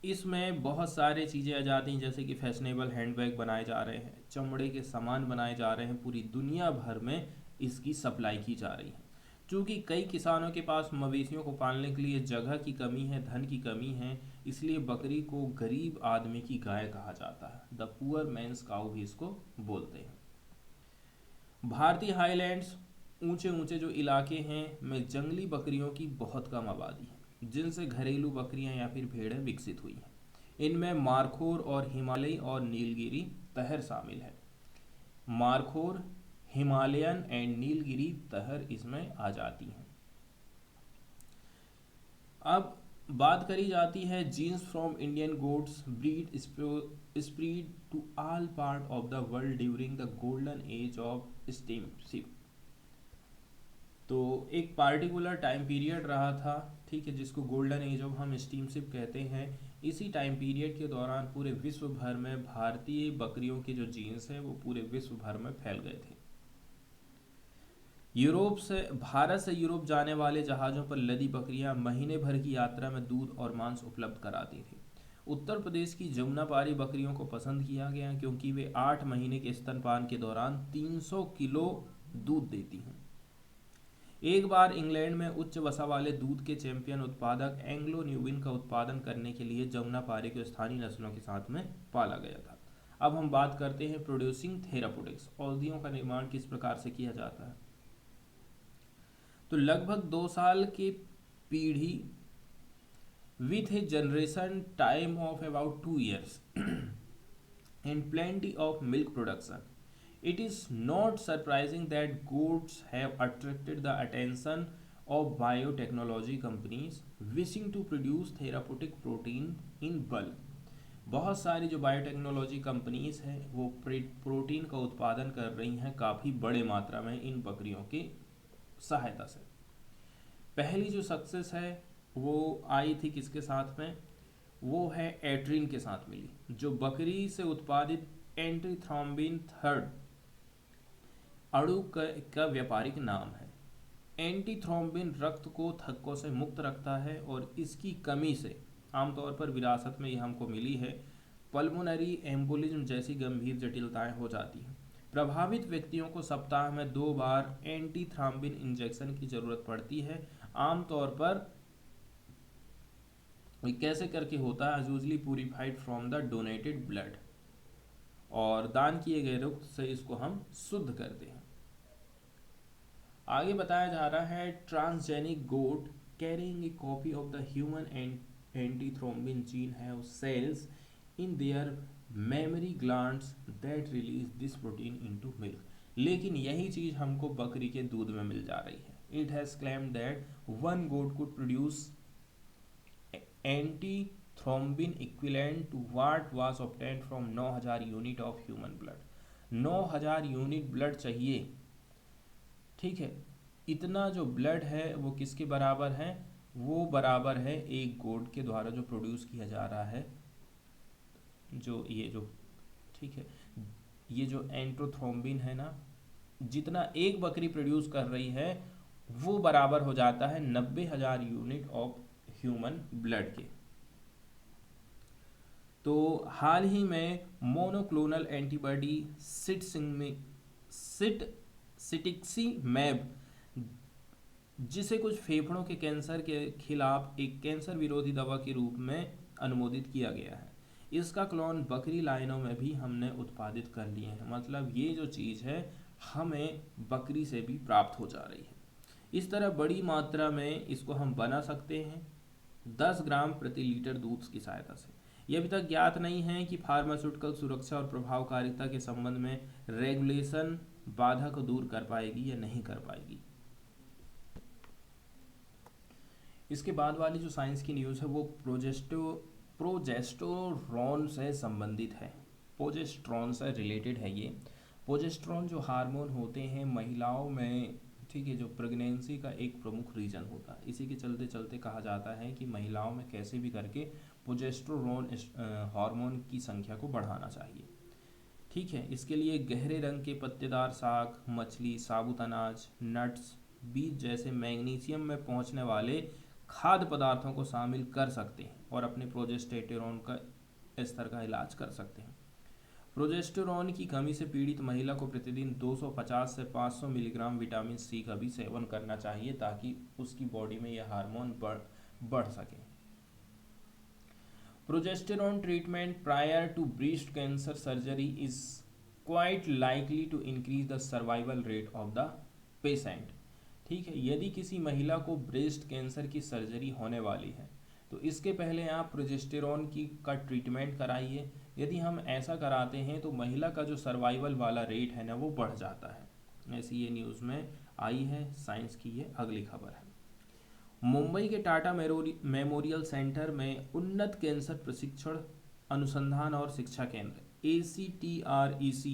इसमें बहुत सारे चीज़ें आ जाती हैं, जैसे कि फैशनेबल हैंडबैग बनाए जा रहे हैं, चमड़े के सामान बनाए जा रहे हैं, पूरी दुनिया भर में इसकी सप्लाई की जा रही है। क्योंकि कई किसानों के पास मवेशियों को पालने के लिए जगह की कमी है, धन की कमी है, इसलिए बकरी को गरीब आदमी की गाय कहा जाता है। द पुअर मैंस काऊ भी इसको बोलते हैं। भारतीय हाईलैंड्स, ऊंचे ऊंचे जो इलाके हैं में जंगली बकरियों की बहुत कम आबादी है, जिनसे घरेलू बकरियां या फिर भेड़ें विकसित हुई हैं। इनमें मारखोर और हिमालयी और नीलगिरी तहर शामिल है। मारखोर, हिमालयन एंड नीलगिरी तहर इसमें आ जाती हैं। अब बात करी जाती है genes from Indian goats breed spread to all part of the world during the golden age of steamship. तो एक पार्टिकुलर टाइम पीरियड रहा था, ठीक है, जिसको गोल्डन एज ऑफ हम स्टीमशिप कहते हैं। इसी टाइम पीरियड के दौरान पूरे विश्व भर में भारतीय बकरियों के जो जीन्स हैं वो पूरे विश्व भर में फैल गए थे। भारत से यूरोप जाने वाले जहाज़ों पर लदी बकरियां महीने भर की यात्रा में दूध और मांस उपलब्ध कराती थी। उत्तर प्रदेश की जमुनापारी बकरियों को पसंद किया गया क्योंकि वे 8 महीने के स्तनपान के दौरान 300 किलो दूध देती हैं। एक बार इंग्लैंड में उच्च वसा वाले दूध के चैंपियन उत्पादक एंग्लो न्यूबिन का उत्पादन करने के लिए जमुनापारी को स्थानीय नस्लों के साथ में पाला गया था। अब हम बात करते हैं प्रोड्यूसिंग थेराप्यूटिक्स, औषधियों का निर्माण किस प्रकार से किया जाता है। तो लगभग 2 साल की पीढ़ी with a generation time of about 2 years and plenty of milk production. It is not surprising that goats have attracted the attention of biotechnology companies wishing to produce therapeutic protein in bulk. बहुत सारी जो biotechnology companies हैं वो protein का उत्पादन कर रही हैं काफ़ी बड़े मात्रा में इन बकरियों की सहायता से। पहली जो सक्सेस है वो आई थी किसके साथ में, वो है एट्रिन के साथ मिली, जो बकरी से उत्पादित एंटीथ्रोम्बिन थर्ड अणु का व्यापारिक नाम है। एंटीथ्रोम्बिन रक्त को थक्कों से मुक्त रखता है और इसकी कमी से आमतौर पर विरासत में यह हमको मिली है, पल्मोनरी एम्बोलिज्म जैसी गंभीर जटिलताएं हो जाती हैं। प्रभावित व्यक्तियों को सप्ताह में 2 बार एंटीथ्रोम्बिन इंजेक्शन की जरूरत पड़ती है। आमतौर पर कैसे करके होता है, usually purified from the donated blood, और दान किए गए रक्त से इसको हम शुद्ध करते हैं। आगे बताया जा रहा है transgenic goat carrying a copy of the human antithrombin gene have cells in their mammary glands that release this protein into milk. लेकिन यही चीज हमको बकरी के दूध में मिल जा रही है। It has claimed that one goat could produce antithrombin equivalent to what was obtained from 9000 unit of human blood. 9000 unit blood चाहिए, ठीक है। इतना जो ब्लड है वो किसके बराबर है, वो बराबर है एक गोट के द्वारा जो प्रोड्यूस किया जा रहा है, जो ठीक है, ये जो एंटीथ्रोम्बिन है ना, जितना एक बकरी प्रोड्यूस कर रही है वो बराबर हो जाता है 90,000 यूनिट ऑफ ह्यूमन ब्लड के। तो हाल ही में मोनोक्लोनल एंटीबॉडी सिटिक्सीमैब, जिसे कुछ फेफड़ों के कैंसर के खिलाफ एक कैंसर विरोधी दवा के रूप में अनुमोदित किया गया है। इसका क्लोन बकरी लाइनों में भी हमने उत्पादित कर लिए हैं। मतलब ये जो चीज़ है हमें बकरी से भी प्राप्त हो जा रही है। इस तरह बड़ी मात्रा में इसको हम बना सकते हैं 10 ग्राम प्रति लीटर दूध की सहायता से। यह अभी तक ज्ञात नहीं है कि फार्मास्यूटिकल सुरक्षा और प्रभावकारिता के संबंध में रेगुलेशन बाधा को दूर कर पाएगी या नहीं कर पाएगी। इसके बाद वाली जो साइंस की न्यूज़ है वो प्रोजेस्टेरोन से संबंधित है, प्रोजेस्टेरोन से रिलेटेड है ये। प्रोजेस्टेरोन जो हार्मोन होते हैं महिलाओं में, ठीक है, जो प्रेगनेंसी का एक प्रमुख रीजन होता है। इसी के चलते चलते कहा जाता है कि महिलाओं में कैसे भी करके प्रोजेस्टेरोन हार्मोन की संख्या को बढ़ाना चाहिए, ठीक है, इसके लिए गहरे रंग के पत्तेदार साग, मछली, साबुत अनाज, नट्स, बीज जैसे मैग्नीशियम में पहुंचने वाले खाद्य पदार्थों को शामिल कर सकते हैं और अपने प्रोजेस्टेरोन का स्तर का इलाज कर सकते हैं। प्रोजेस्टेरोन की कमी से पीड़ित महिला को प्रतिदिन 250 से 500 मिलीग्राम विटामिन सी का भी सेवन करना चाहिए ताकि उसकी बॉडी में यह हार्मोन बढ़ सके। Progesterone treatment prior to breast cancer surgery is quite likely to increase the survival rate of the patient। ठीक है, यदि किसी महिला को ब्रेस्ट कैंसर की सर्जरी होने वाली है तो इसके पहले आप प्रोजेस्टेरोन की का ट्रीटमेंट कराइए। यदि हम ऐसा कराते हैं तो महिला का जो सर्वाइवल वाला रेट है ना वो बढ़ जाता है। ऐसी ये न्यूज़ में आई है, साइंस की ये अगली खबर है। मुंबई के टाटा मेमोरियल सेंटर में उन्नत कैंसर प्रशिक्षण अनुसंधान और शिक्षा केंद्र ACTREC,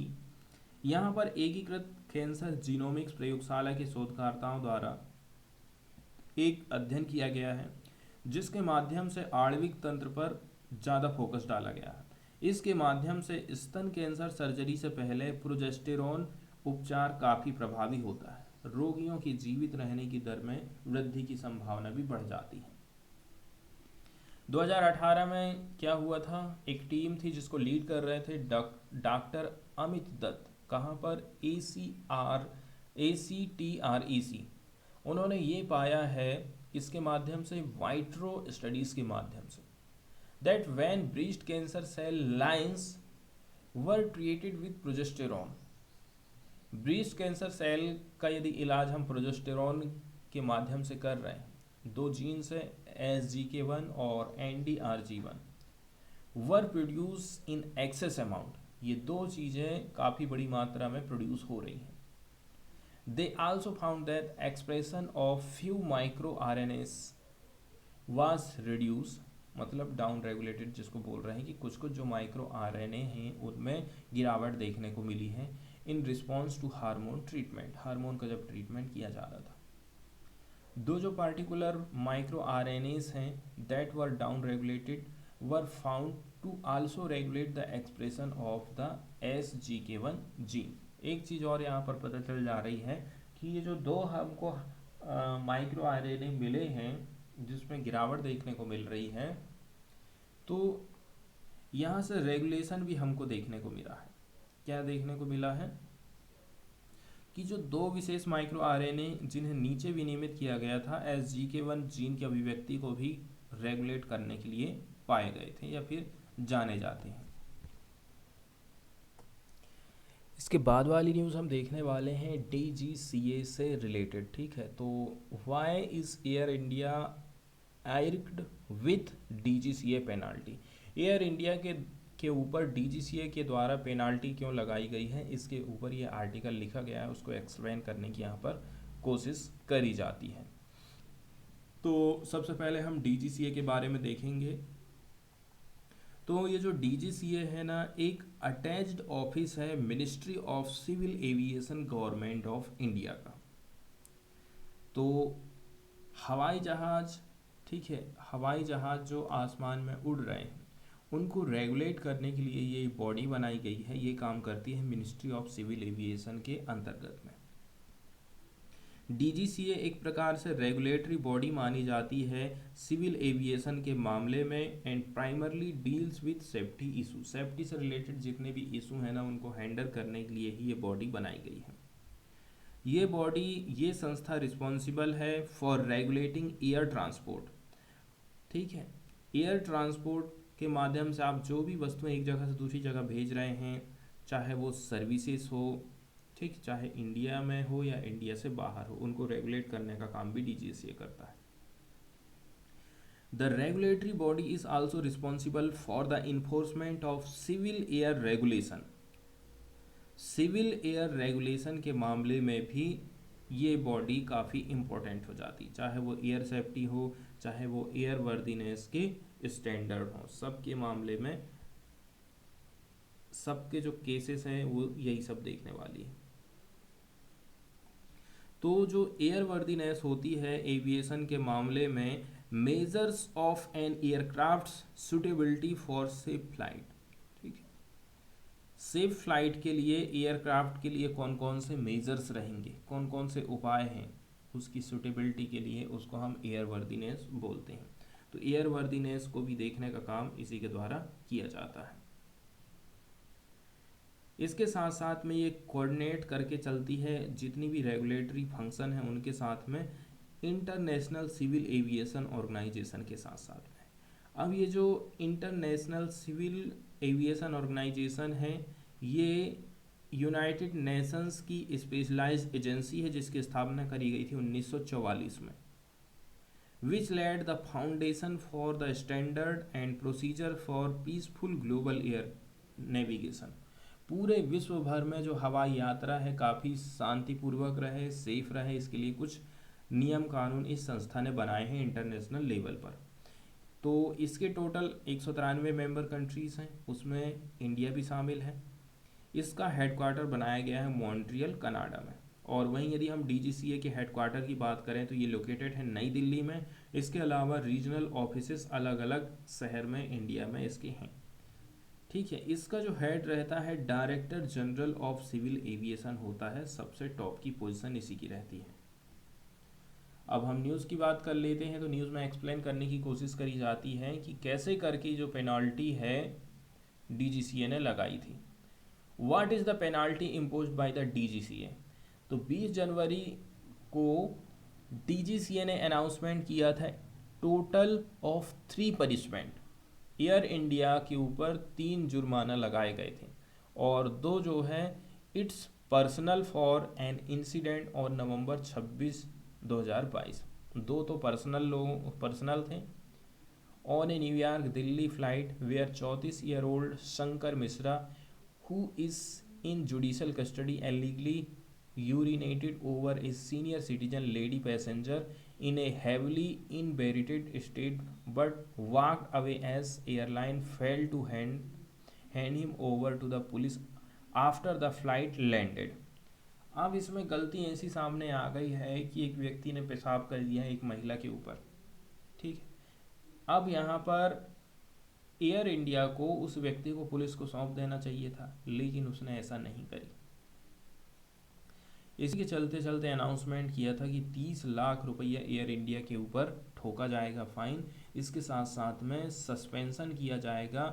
यहाँ पर एकीकृत कैंसर जीनोमिक्स प्रयोगशाला के शोधकर्ताओं द्वारा एक अध्ययन किया गया है जिसके माध्यम से आणविक तंत्र पर ज़्यादा फोकस डाला गया है। इसके माध्यम से स्तन कैंसर सर्जरी से पहले प्रोजेस्टेरोन उपचार काफ़ी प्रभावी होता है। रोगियों की जीवित रहने की दर में वृद्धि की संभावना भी बढ़ जाती है। 2018 में क्या हुआ था, एक टीम थी जिसको लीड कर रहे थे डॉक्टर अमित दत्त। कहाँ पर? ACTREC। उन्होंने ये पाया है इसके माध्यम से, वाइट्रो स्टडीज के माध्यम से, that when breast cancer cell lines were treated with progesterone, breast cancer cell का यदि इलाज हम प्रोजेस्टेरोन के माध्यम से कर रहे हैं, दो जीन्स है SGK1 और NDRG1 were produce in excess amount, ये दो चीज़ें काफ़ी बड़ी मात्रा में प्रोड्यूस हो रही हैं। They also found that expression of few micro RNAs was reduce, मतलब डाउन रेगुलेटेड, जिसको बोल रहे हैं कि कुछ कुछ जो माइक्रो RNA हैं उनमें गिरावट देखने को मिली है in response to hormone treatment, hormone का जब ट्रीटमेंट किया जा रहा था। दो जो पार्टिकुलर माइक्रो RNAs हैं that were down regulated were found to also regulate the expression of the SGK1 gene. एक चीज़ और यहाँ पर पता चल जा रही है कि ये जो दो हमको माइक्रो RNA मिले हैं जिसमें गिरावट देखने को मिल रही है, तो यहाँ से रेगुलेशन भी हमको देखने को मिला है। क्या देखने को मिला है कि जो दो विशेष माइक्रो RNA जिन्हें नीचे विनियमित किया गया था SGK1 जीन की अभिव्यक्ति को भी रेगुलेट करने के लिए पाए गए थे या फिर जाने जाते हैं। इसके बाद वाली न्यूज़ हम देखने वाले हैं DGCA से रिलेटेड। ठीक है, तो why is Air India irked with DGCA penalty, Air India के ऊपर DGCA के द्वारा पेनाल्टी क्यों लगाई गई है, इसके ऊपर ये आर्टिकल लिखा गया है, उसको एक्सप्लेन करने की यहाँ पर कोशिश करी जाती है। तो सबसे पहले हम DGCA के बारे में देखेंगे। तो ये जो DGCA है ना, एक अटैच्ड ऑफिस है ministry of civil aviation government of India का। तो हवाई जहाज़, ठीक है, हवाई जहाज़ जो आसमान में उड़ रहे हैं उनको रेगुलेट करने के लिए ये बॉडी बनाई गई है। ये काम करती है मिनिस्ट्री ऑफ सिविल एविएशन के अंतर्गत में। DGCA एक प्रकार से रेगुलेटरी बॉडी मानी जाती है सिविल एविएशन के मामले में and primarily deals with safety issue, safety से रिलेटेड जितने भी इशू हैं ना उनको हैंडल करने के लिए ही ये बॉडी बनाई गई है। ये बॉडी, ये संस्था रिस्पॉन्सिबल है फॉर रेगुलेटिंग एयर ट्रांसपोर्ट। ठीक है, एयर ट्रांसपोर्ट के माध्यम से आप जो भी वस्तुएं एक जगह से दूसरी जगह भेज रहे हैं, चाहे वो सर्विसेज हो, ठीक, चाहे इंडिया में हो या इंडिया से बाहर हो, उनको रेगुलेट करने का काम भी DGCA करता है। The regulatory body is also responsible for the enforcement of civil air regulation. Civil air regulation के मामले में भी ये बॉडी काफ़ी इम्पोर्टेंट हो जाती, चाहे वो एयर सेफ्टी हो, चाहे वो एयर वर्दीनेस के स्टैंडर्ड हो, सबके मामले में सबके जो केसेस हैं वो यही सब देखने वाली है। तो जो एयर वर्दीनेस होती है एविएशन के मामले में, measures of an aircraft suitability for safe flight. ठीक है, सेफ फ्लाइट के लिए एयरक्राफ्ट के लिए कौन कौन से मेजर्स रहेंगे, कौन कौन से उपाय हैं उसकी सुटेबिलिटी के लिए, उसको हम एयरवर्दीनेस बोलते हैं। तो एयरवर्दीनेस को भी देखने का काम इसी के द्वारा किया जाता है। इसके साथ साथ में ये कोऑर्डिनेट करके चलती है जितनी भी रेगुलेटरी फंक्शन है उनके साथ में इंटरनेशनल सिविल एविएशन ऑर्गेनाइजेशन के साथ साथ में। अब ये जो इंटरनेशनल सिविल एविएशन ऑर्गेनाइजेशन है ये यूनाइटेड नेशंस की स्पेशलाइज्ड एजेंसी है जिसकी स्थापना करी गई थी 1944 में, विच lead the foundation for the standard and procedure for peaceful global air navigation. पूरे विश्व भर में जो हवाई यात्रा है काफ़ी शांतिपूर्वक रहे, सेफ रहे, इसके लिए कुछ नियम कानून इस संस्था ने बनाए हैं इंटरनेशनल लेवल पर। तो इसके टोटल 193 मेंबर कंट्रीज़ हैं, उसमें इंडिया भी शामिल है। इसका हेडक्वार्टर बनाया गया है मॉन्ट्रियल कनाडा में। और वहीं यदि हम डीजीसीए के हेडक्वार्टर की बात करें तो ये लोकेटेड है नई दिल्ली में। इसके अलावा रीजनल ऑफिसेस अलग अलग शहर में इंडिया में इसके हैं। ठीक है, इसका जो हेड रहता है director general of civil aviation होता है, सबसे टॉप की पोजीशन इसी की रहती है। अब हम न्यूज़ की बात कर लेते हैं। तो न्यूज़ में एक्सप्लेन करने की कोशिश करी जाती है कि कैसे करके जो पेनाल्टी है डीजीसीए ने लगाई थी। What is the penalty imposed by the DGCA. तो 20 जनवरी को डीजीसीए ने अनाउंसमेंट किया था total of 3 punishment. Air India के ऊपर 3 जुर्माना लगाए गए थे और 2 जो है it's personnel for an incident और नवंबर 26 2022। 2 तो पर्सनल थे। On a New York Delhi flight where 34 year old Shankar Mishra who is in judicial custody illegally urinated over a senior citizen lady passenger in a heavily inebriated state but walked away as airline failed to hand him over to the police after the flight landed। अब इसमें गलती ऐसी सामने आ गई है कि एक व्यक्ति ने पेशाब कर दिया है एक महिला के ऊपर। ठीक है, अब यहाँ पर एयर इंडिया को उस व्यक्ति को पुलिस को सौंप देना चाहिए था, लेकिन उसने ऐसा नहीं करी। इसके चलते चलते अनाउंसमेंट किया था कि 30 लाख रुपया एयर इंडिया के ऊपर ठोका जाएगा फाइन। इसके साथ साथ में सस्पेंशन किया जाएगा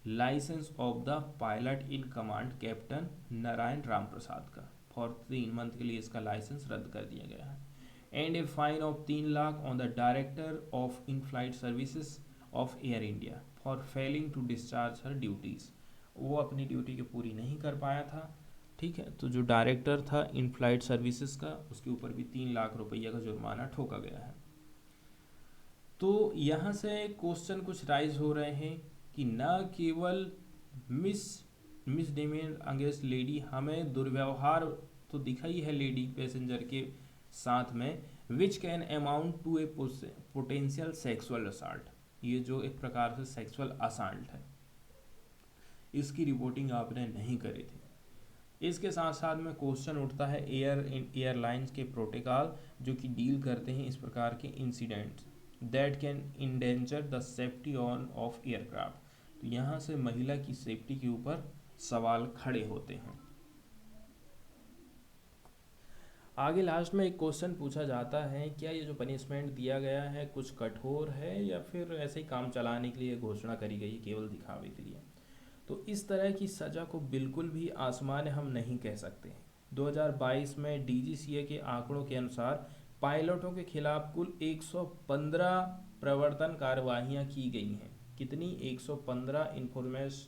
licence of the pilot in command captain Narayan Ram Prasad का। फॉर 3 मंथ के लिए इसका लाइसेंस रद्द कर दिया गया है। And a fine of 3 lakh on the director of in flight services of Air India for failing to discharge her duties. वो अपनी ड्यूटी को पूरी नहीं कर पाया था। ठीक है, तो जो डायरेक्टर था इन फ्लाइट सर्विसेज का उसके ऊपर भी 3 लाख रुपया का जुर्माना ठोका गया है। तो यहाँ से क्वेश्चन कुछ राइज हो रहे हैं कि न केवल मिसडिमेंड अगेंस्ट लेडी, हमें दुर्व्यवहार तो दिखा ही है लेडी पैसेंजर के साथ में, which can amount to a potential sexual assault. ये जो एक प्रकार से सेक्सुअल असॉल्ट है इसकी रिपोर्टिंग आपने नहीं करी थी। इसके साथ साथ में क्वेश्चन उठता है एयरलाइंस के प्रोटोकॉल जो कि डील करते हैं इस प्रकार के incidents that can endanger the safety on of aircraft. तो यहाँ से महिला की सेफ्टी के ऊपर सवाल खड़े होते हैं। आगे लास्ट में एक क्वेश्चन पूछा जाता है, क्या ये जो पनिशमेंट दिया गया है कुछ कठोर है या फिर ऐसे ही काम चलाने के लिए घोषणा करी गई केवल दिखावे के लिए। तो इस तरह की सज़ा को बिल्कुल भी आसमान्य हम नहीं कह सकते। 2022 में डीजीसीए के आंकड़ों के अनुसार पायलटों के खिलाफ कुल 115 प्रवर्तन कार्यवाहियाँ की गई हैं। कितनी? 115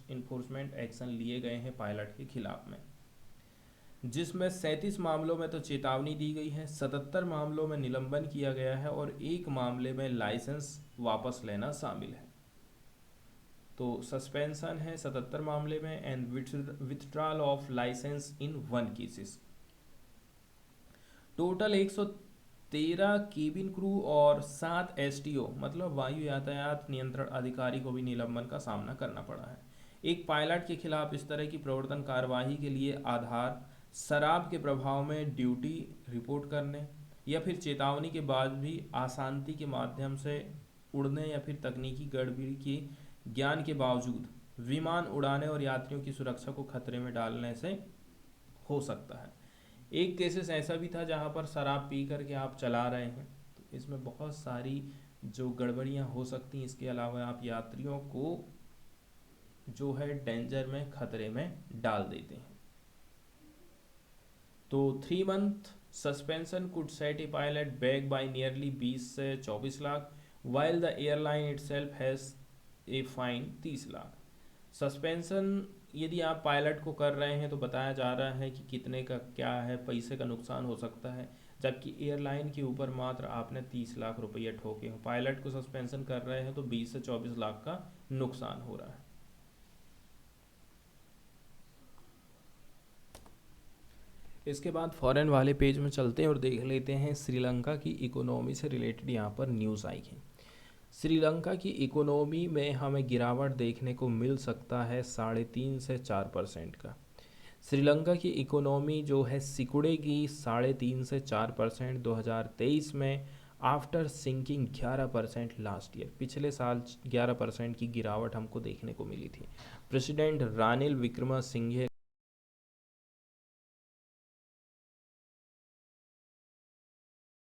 इन्फोर्समेंट एक्शन लिए गए हैं पायलट के खिलाफ में, जिसमें 37 मामलों में तो चेतावनी दी गई है, 77 मामलों में निलंबन किया गया है और 1 मामले में लाइसेंस वापस लेना शामिल है। तो सस्पेंशन है 77 मामले में and withdrawal of licence in 1 cases. Total 113 cabin crew और 7 एसटीओ मतलब वायु यातायात नियंत्रण अधिकारी को भी निलंबन का सामना करना पड़ा है। एक पायलट के खिलाफ इस तरह की प्रवर्तन कार्यवाही के लिए आधार शराब के प्रभाव में ड्यूटी रिपोर्ट करने या फिर चेतावनी के बाद भी अशांति के माध्यम से उड़ने या फिर तकनीकी गड़बड़ी के ज्ञान के बावजूद विमान उड़ाने और यात्रियों की सुरक्षा को खतरे में डालने से हो सकता है। एक केसेस ऐसा भी था जहां पर शराब पी करके आप चला रहे हैं, तो इसमें बहुत सारी जो गड़बड़ियां हो सकती हैं। इसके अलावा आप यात्रियों को जो है डेंजर में, खतरे में डाल देते हैं। तो 3 month suspension could set A pilot back by nearly 20 से 24 lakh, while the airline itself has a fine 30 lakh. Suspension यदि आप पायलट को कर रहे हैं तो बताया जा रहा है कि कितने का क्या है, पैसे का नुकसान हो सकता है, जबकि एयरलाइन के ऊपर मात्र आपने 30 लाख रुपये ठोके हो। पायलट को सस्पेंशन कर रहे हैं तो 20 से 24 लाख का नुकसान हो रहा है। इसके बाद फॉरेन वाले पेज में चलते हैं और देख लेते हैं श्रीलंका की इकोनॉमी से रिलेटेड यहाँ पर न्यूज़ आई है। श्रीलंका की इकोनॉमी में हमें गिरावट देखने को मिल सकता है 3.5 से 4% का। श्रीलंका की इकोनॉमी जो है सिकुड़ेगी 3.5 से 4% 2023 में, आफ्टर सिंकिंग 11% लास्ट ईयर। पिछले साल 11% की गिरावट हमको देखने को मिली थी। प्रेसिडेंट रानिल विक्रमसिंघे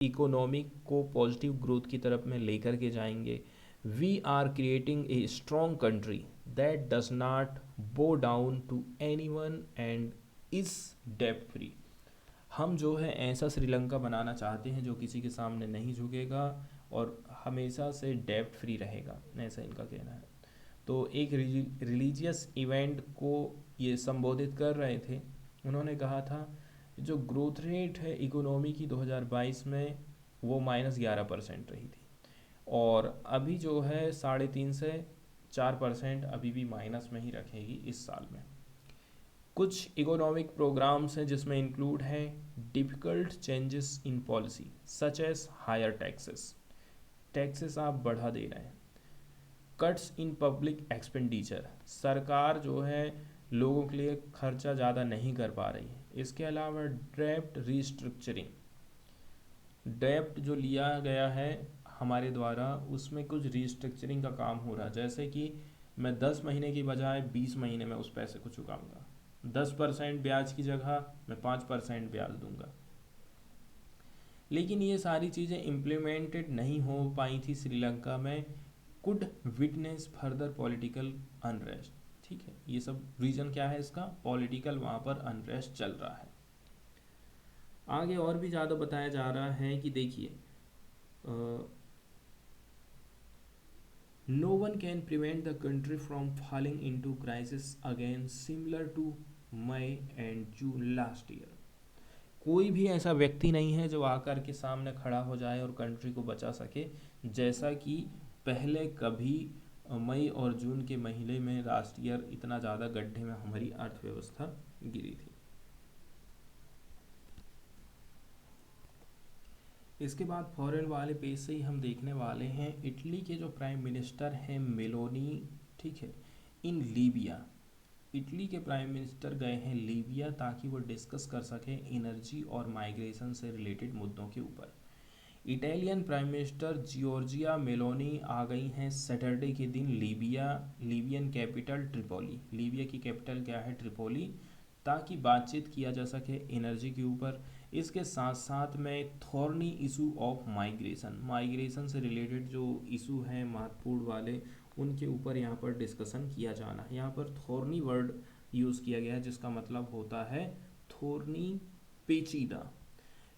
इकोनॉमी को पॉजिटिव ग्रोथ की तरफ में लेकर के जाएंगे। We are creating a strong country that does not bow down to anyone and is डेब्ट फ्री। हम जो है ऐसा श्रीलंका बनाना चाहते हैं जो किसी के सामने नहीं झुकेगा और हमेशा से डेब्ट फ्री रहेगा, ऐसा इनका कहना है। तो एक रिलीजियस इवेंट को ये संबोधित कर रहे थे। उन्होंने कहा था जो ग्रोथ रेट है इकोनॉमी की 2022 में वो -11% रही थी, और अभी जो है 3.5 से 4% अभी भी माइनस में ही रखेगी इस साल में। कुछ इकोनॉमिक प्रोग्राम्स हैं जिसमें इंक्लूड है difficult changes in policy such as higher taxes, taxes आप बढ़ा दे रहे हैं। कट्स इन पब्लिक एक्सपेंडिचर, सरकार जो है लोगों के लिए खर्चा ज़्यादा नहीं कर पा रही है। इसके अलावा डेब्ट रीस्ट्रक्चरिंग, डेब्ट जो लिया गया है हमारे द्वारा उसमें कुछ रीस्ट्रक्चरिंग का काम हो रहा है, जैसे कि मैं 10 महीने की बजाय 20 महीने में उस पैसे को चुकाऊंगा, 10% ब्याज की जगह मैं 5% ब्याज दूंगा। लेकिन ये सारी चीज़ें इम्प्लीमेंटेड नहीं हो पाई थी श्रीलंका में, could witness further political unrest. ठीक है, ये सब रीजन क्या है इसका, पॉलिटिकल वहाँ पर अनरेस्ट चल रहा है। आगे और भी ज़्यादा बताया जा रहा है कि देखिए no one can prevent the country from falling into crisis again similar to May and June last year. कोई भी ऐसा व्यक्ति नहीं है जो आकर के सामने खड़ा हो जाए और कंट्री को बचा सके, जैसा कि पहले कभी मई और जून के महीने में लास्ट ईयर इतना ज़्यादा गड्ढे में हमारी अर्थव्यवस्था गिरी थी। इसके बाद फॉरेन वाले पेज से ही हम देखने वाले हैं इटली के जो प्राइम मिनिस्टर हैं मेलोनी, ठीक है, इन लीबिया। इटली के प्राइम मिनिस्टर गए हैं लीबिया ताकि वो डिस्कस कर सकें एनर्जी और माइग्रेशन से रिलेटेड मुद्दों के ऊपर। Italian prime minister Giorgia Meloni आ गई हैं सैटरडे के दिन Libya, Libyan capital Tripoli. Libya की कैपिटल क्या है, ट्रिपोली, ताकि बातचीत किया जा सके एनर्जी के ऊपर। इसके साथ साथ में thorny issue of migration, migration से रिलेटेड जो इशू हैं महत्वपूर्ण वाले, उनके ऊपर यहाँ पर डिस्कशन किया जाना है। यहाँ पर थॉर्नी वर्ड यूज़ किया गया है जिसका मतलब होता है थॉर्नी, पेचीदा।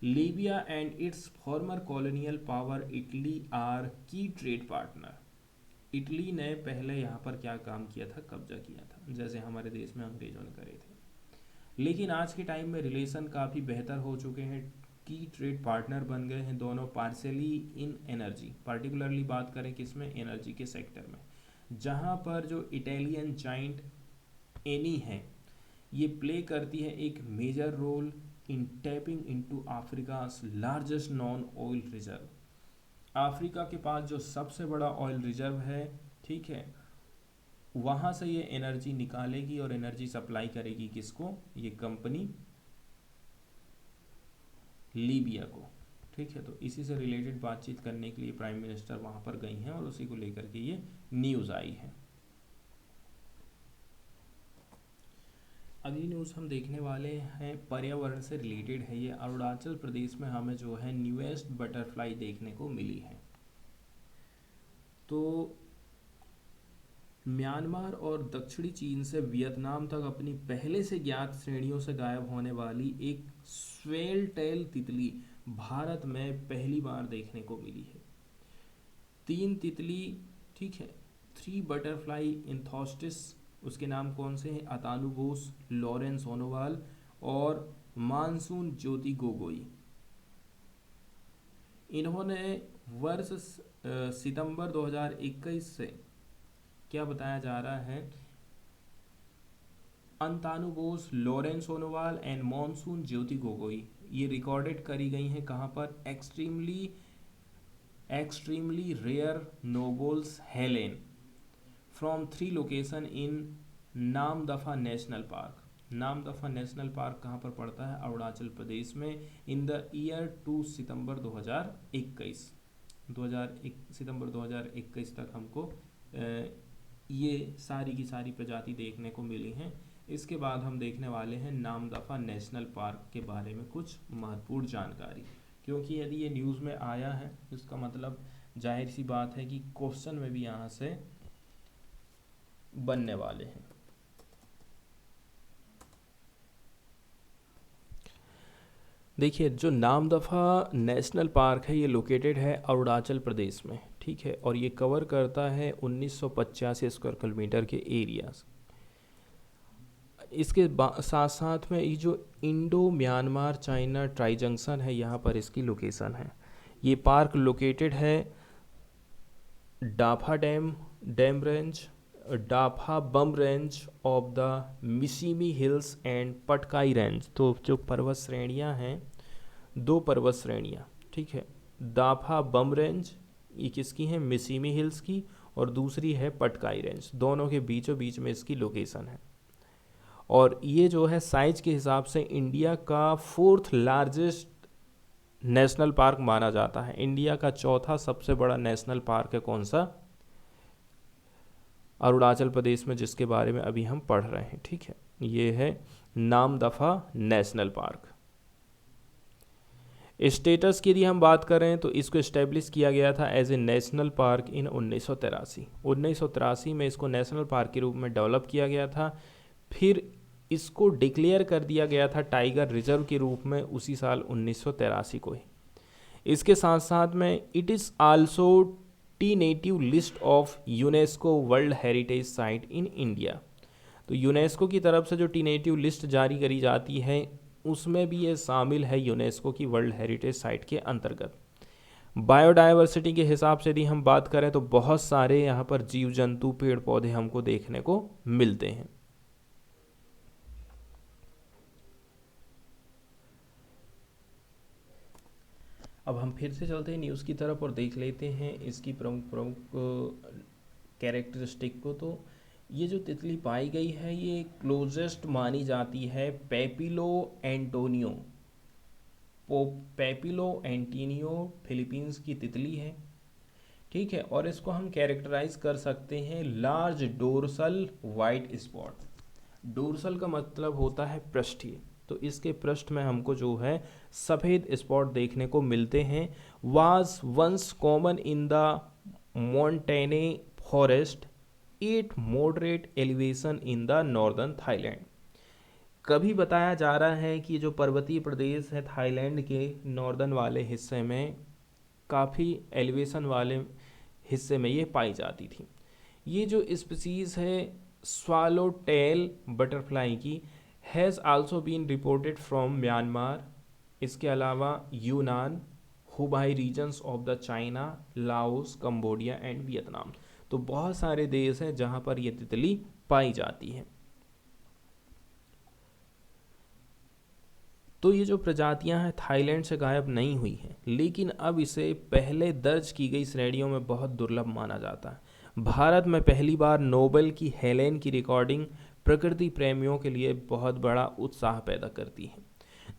Libya and its former colonial power Italy are key trade partner. Italy ने पहले यहाँ पर क्या काम किया था, कब्जा किया था, जैसे हमारे देश में अंग्रेजों ने करे थे। लेकिन आज के टाइम में रिलेशन काफ़ी बेहतर हो चुके हैं, की ट्रेड पार्टनर बन गए हैं दोनों, पार्सली इन एनर्जी। पर्टिकुलरली बात करें किसमें, एनर्जी के सेक्टर में, जहाँ पर जो इटालियन जाइंट एनी है ये प्ले करती है एक major role in tapping into Africa's largest non oil reserve. Africa के पास जो सबसे बड़ा ऑयल रिजर्व है, ठीक है, वहाँ से ये एनर्जी निकालेगी और एनर्जी सप्लाई करेगी किसको, ये कंपनी लीबिया को। ठीक है, तो इसी से रिलेटेड बातचीत करने के लिए प्राइम मिनिस्टर वहाँ पर गई हैं और उसी को लेकर के ये न्यूज़ आई है। अगली न्यूज़ हम देखने वाले हैं पर्यावरण से रिलेटेड है। ये अरुणाचल प्रदेश में हमें जो है न्यूएस्ट बटरफ्लाई देखने को मिली है। तो म्यांमार और दक्षिणी चीन से वियतनाम तक अपनी पहले से ज्ञात श्रेणियों से गायब होने वाली एक स्वेल टेल तितली भारत में पहली बार देखने को मिली है। 3 तितली, ठीक है, 3 बटरफ्लाई इंथोस्टिस, उसके नाम कौन से हैं? अतानुबोस, लॉरेंस ओनोवाल और मानसून ज्योति गोगोई। इन्होंने वर्ष सितंबर 2021 से, क्या बताया जा रहा है, अंतानुबोस, लॉरेंस सोनोवाल एंड मॉनसून ज्योति गोगोई ये रिकॉर्डेड करी गई हैं। कहाँ पर? Extremely rare noble's helen from 3 location in Namdapha National Park. Namdapha National Park कहाँ पर पड़ता है? अरुणाचल प्रदेश में। In the year to September 2021 सितंबर 2021 तक हमको ये सारी की सारी प्रजाति देखने को मिली हैं। इसके बाद हम देखने वाले हैं नामदफा नेशनल पार्क के बारे में कुछ महत्वपूर्ण जानकारी, क्योंकि यदि ये न्यूज़ में आया है इसका मतलब जाहिर सी बात है कि क्वेश्चन में भी यहाँ से बनने वाले हैं। देखिए, जो नामदफा नेशनल पार्क है ये लोकेटेड है अरुणाचल प्रदेश में, ठीक है, और ये कवर करता है 1985 स्क्वायर किलोमीटर के एरियाज। इसके साथ साथ में ये जो Indo Myanmar China tri junction है यहाँ पर इसकी लोकेशन है। ये पार्क लोकेटेड है Dapha dam range, Dapha Bum range of the Mishmi hills and Patkai range. तो जो पर्वत श्रेणियाँ हैं, 2 पर्वत श्रेणियाँ, ठीक है, दाफा बम रेंज ये किसकी हैं? मिसिमी हिल्स की, और दूसरी है पटकाई रेंज। दोनों के बीचों बीच में इसकी लोकेशन है। और ये जो है साइज के हिसाब से इंडिया का 4th लार्जेस्ट नेशनल पार्क माना जाता है। इंडिया का 4था सबसे बड़ा नेशनल पार्क है कौन सा? अरुणाचल प्रदेश में, जिसके बारे में अभी हम पढ़ रहे हैं, ठीक है। ये है नामदफा नेशनल पार्क। स्टेटस की यदि हम बात करें तो इसको इस्टेब्लिश किया गया था as a national park in 1983। 1983 में इसको नेशनल पार्क के रूप में डेवलप किया गया था। फिर इसको डिक्लेयर कर दिया गया था टाइगर रिजर्व के रूप में उसी साल 1983 को ही। इसके साथ साथ में it is also tentative list of UNESCO world heritage site in India. तो यूनेस्को की तरफ से जो टेंटेटिव लिस्ट जारी करी जाती है उसमें भी ये शामिल है यूनेस्को की वर्ल्ड हेरिटेज साइट के अंतर्गत। बायोडायवर्सिटी के हिसाब से यदि हम बात करें तो बहुत सारे यहाँ पर जीव जंतु, पेड़ पौधे हमको देखने को मिलते हैं। अब हम फिर से चलते हैं न्यूज़ की तरफ और देख लेते हैं इसकी प्रमुख कैरेक्टरिस्टिक को। तो ये जो तितली पाई गई है ये क्लोजेस्ट मानी जाती है पेपिलो एंटोनियो फिलीपींस की तितली है, ठीक है। और इसको हम कैरेक्टराइज कर सकते हैं large dorsal white spot. Dorsal का मतलब होता है पृष्ठीय, तो इसके पृष्ठ में हमको जो है सफ़ेद स्पॉट देखने को मिलते हैं। Was once common in the montane forest at moderate elevation in the northern Thailand. कभी बताया जा रहा है कि जो पर्वतीय प्रदेश है थाईलैंड के नॉर्दर्न वाले हिस्से में, काफ़ी एलिवेशन वाले हिस्से में ये पाई जाती थी। ये जो स्पीसीज़ है स्वालो टेल बटरफ्लाई की has also been reported from Myanmar. इसके अलावा Yunnan, Hubei regions of the China, Laos, Cambodia and Vietnam. तो बहुत सारे देश हैं जहाँ पर ये तितली पाई जाती है। तो ये जो प्रजातियां हैं थाईलैंड से गायब नहीं हुई हैं, लेकिन अब इसे पहले दर्ज की गई श्रेणियों में बहुत दुर्लभ माना जाता है। भारत में पहली बार नोबेल की हेलेन की रिकॉर्डिंग प्रकृति प्रेमियों के लिए बहुत बड़ा उत्साह पैदा करती है।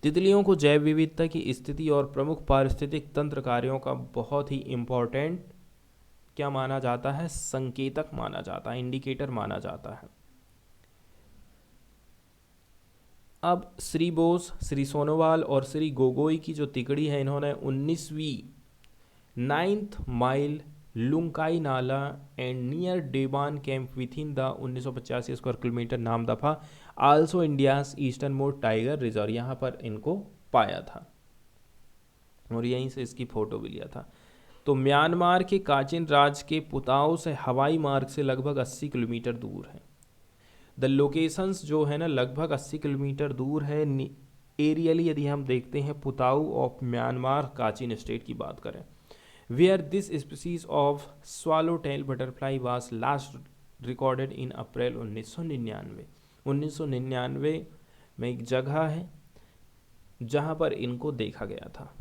तितलियों को जैव विविधता की स्थिति और प्रमुख पारिस्थितिक तंत्र कार्यों का बहुत ही इम्पोर्टेंट क्या माना जाता है? संकेतक माना जाता है, इंडिकेटर माना जाता है। अब श्री बोस, श्री सोनोवाल और श्री गोगोई की जो तिकड़ी है, इन्होंने 19वीं 9th mile Lunkai Nala and near Deban camp with in the 1985 square kilometre Namdapha also India's easternmost tiger reserve, यहाँ पर इनको पाया था और यहीं से इसकी फोटो भी लिया था। तो म्यांमार के काचिन राज्य के पुताओ से हवाई मार्ग से लगभग 80 किलोमीटर दूर है। द लोकेशंस जो है ना लगभग 80 किलोमीटर दूर है एरियली, यदि हम देखते हैं Putao of Myanmar Kachin state की बात करें, where this species of swallowtail butterfly was last recorded in April 1999। 1999 में एक जगह है जहां पर इनको देखा गया था।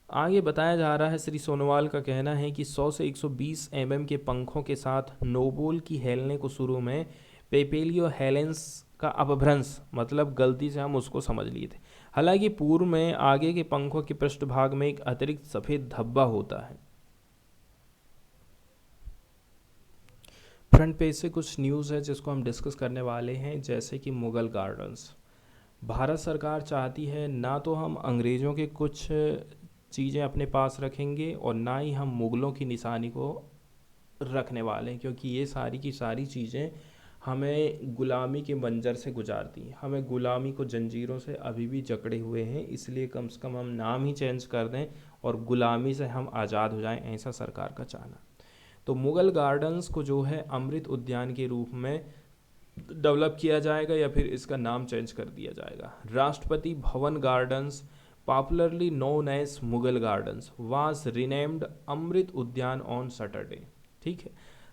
आगे बताया जा रहा है, श्री सोनोवाल का कहना है कि 100 से 120 mm के पंखों के साथ नोबोल की हेलने को शुरू में पेपेलियो हेलेंस का अपभ्रंश, मतलब गलती से हम उसको समझ लिए थे। हालांकि पूर्व में आगे के पंखों के पृष्ठभाग में एक अतिरिक्त सफ़ेद धब्बा होता है। फ्रंट पेज से कुछ न्यूज़ है जिसको हम डिस्कस करने वाले हैं, जैसे कि मुग़ल गार्डन्स। भारत सरकार चाहती है ना तो हम अंग्रेज़ों के कुछ चीज़ें अपने पास रखेंगे और ना ही हम मुग़लों की निशानी को रखने वाले हैं, क्योंकि ये सारी की सारी चीज़ें हमें ग़ुलामी के मंजर से गुजारती हैं। हमें ग़ुलामी को जंजीरों से अभी भी जकड़े हुए हैं, इसलिए कम से कम हम नाम ही चेंज कर दें और ग़ुलामी से हम आज़ाद हो जाएं, ऐसा सरकार का चाहना। तो मुग़ल गार्डन्स को जो है अमृत उद्यान के रूप में डेवलप किया जाएगा या फिर इसका नाम चेंज कर दिया जाएगा। Rashtrapati Bhavan gardens, popularly known as Mughal gardens, was renamed Amrit Udyan on Saturday. ठीक है,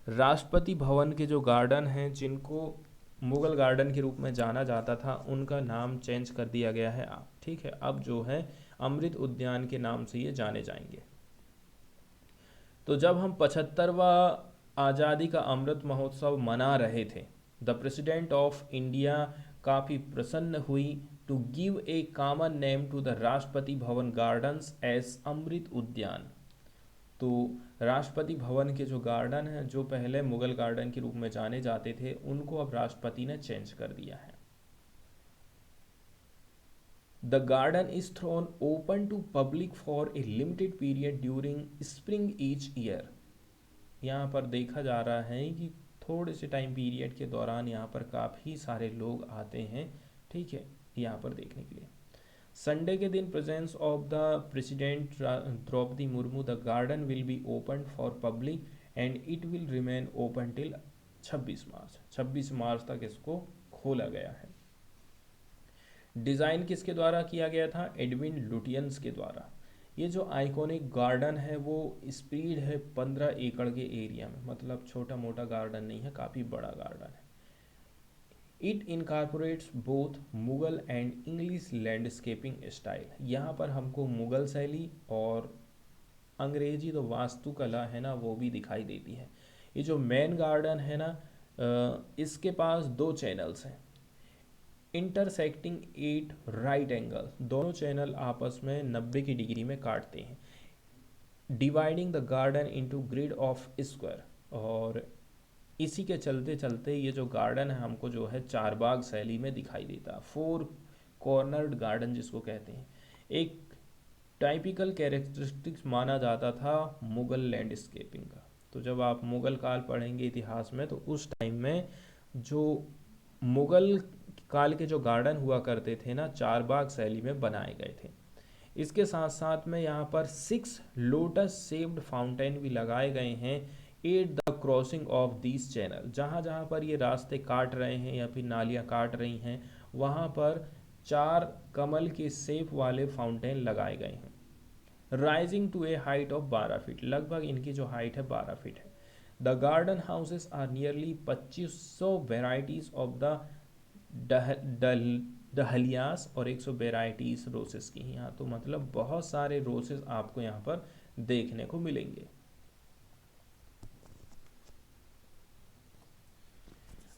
राष्ट्रपति भवन के जो गार्डन हैं जिनको मुग़ल गार्डन के रूप में जाना जाता था, उनका नाम चेंज कर दिया गया है। ठीक है, अब जो है अमृत उद्यान के नाम से ये जाने जाएंगे। तो जब हम 75वां आज़ादी का अमृत महोत्सव मना रहे थे, द प्रेसिडेंट ऑफ इंडिया काफ़ी प्रसन्न हुई to give a common name to the Rashtrapati Bhavan gardens as अमृत उद्यान। तो राष्ट्रपति भवन के जो गार्डन हैं, जो पहले मुग़ल गार्डन के रूप में जाने जाते थे, उनको अब राष्ट्रपति ने चेंज कर दिया है। The garden is thrown open to public for a limited period during spring each year. यहाँ पर देखा जा रहा है कि थोड़े से टाइम पीरियड के दौरान यहाँ पर काफ़ी सारे लोग आते हैं, ठीक है, यहाँ पर देखने के लिए। संडे के दिन presence of the president Droupadi Murmu, the garden will be open for public and it will remain open till 26 March. 26 मार्च तक इसको खोला गया है। डिज़ाइन किसके द्वारा किया गया था? एडविन लुटियंस के द्वारा। ये जो आइकॉनिक गार्डन है वो स्प्रेड है 15 एकड़ के एरिया में, मतलब छोटा मोटा गार्डन नहीं है, काफ़ी बड़ा गार्डन है। It incorporates both Mughal and English landscaping style. यहाँ पर हमको मुग़ल शैली और अंग्रेजी तो वास्तुकला है ना, वो भी दिखाई देती है। ये जो मेन गार्डन है ना, इसके पास 2 चैनल्स हैं, इंटरसेक्टिंग 8 राइट एंगल, दोनों चैनल आपस में 90 की डिग्री में काटते हैं, dividing the garden into grid of square. और इसी के चलते चलते ये जो गार्डन है हमको जो है चारबाग शैली में दिखाई देता, 4 कॉर्नर्ड गार्डन जिसको कहते हैं। एक टाइपिकल कैरेक्टरिस्टिक्स माना जाता था मुग़ल लैंडस्केपिंग का। तो जब आप मुग़ल काल पढ़ेंगे इतिहास में, तो उस टाइम में जो मुग़ल काल के जो गार्डन हुआ करते थे ना, चारबाग शैली में बनाए गए थे। इसके साथ साथ में यहाँ पर 6 लोटस शेप्ड फाउंटेन भी लगाए गए हैं at the crossing of this channel. जहाँ जहाँ पर ये रास्ते काट रहे हैं या फिर नालियाँ काट रही हैं, वहाँ पर 4 कमल के शेप वाले फाउंटेन लगाए गए हैं। Rising to a height of 12 feet, लगभग इनकी जो हाइट है 12 फीट है। The garden houses are nearly 2500 varieties of the dahlias और 100 वेराइटीज रोसेस की। यहाँ तो मतलब बहुत सारे रोसेस आपको यहाँ पर देखने को मिलेंगे।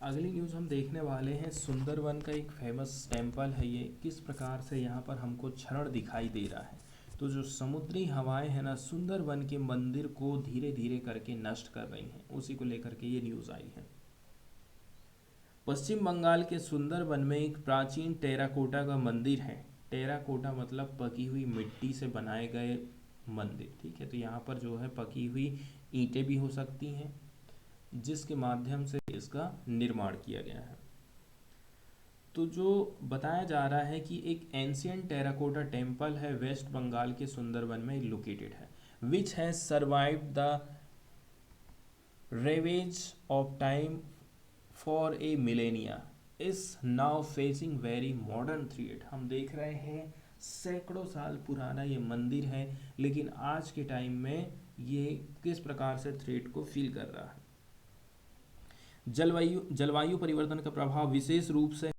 अगली न्यूज़ हम देखने वाले हैं, सुंदरवन का एक फेमस टेम्पल है। ये किस प्रकार से यहाँ पर हमको क्षरण दिखाई दे रहा है। तो जो समुद्री हवाएं हैं ना, सुंदरवन के मंदिर को धीरे धीरे करके नष्ट कर रही हैं, उसी को लेकर के ये न्यूज़ आई है। पश्चिम बंगाल के सुंदरबन में एक प्राचीन टेराकोटा का मंदिर है। टेराकोटा मतलब पकी हुई मिट्टी से बनाए गए मंदिर, ठीक है। तो यहाँ पर जो है पकी हुई ईंटें भी हो सकती हैं, जिसके माध्यम से इसका निर्माण किया गया है। तो जो बताया जा रहा है कि एक एंशियंट टेराकोटा टेम्पल है, वेस्ट बंगाल के सुंदरबन में लोकेटेड है, which has survived the ravages of time for a millennia, is now facing very modern threat. हम देख रहे हैं सैकड़ों साल पुराना ये मंदिर है, लेकिन आज के टाइम में ये किस प्रकार से थ्रेट को फील कर रहा है। जलवायु परिवर्तन का प्रभाव विशेष रूप से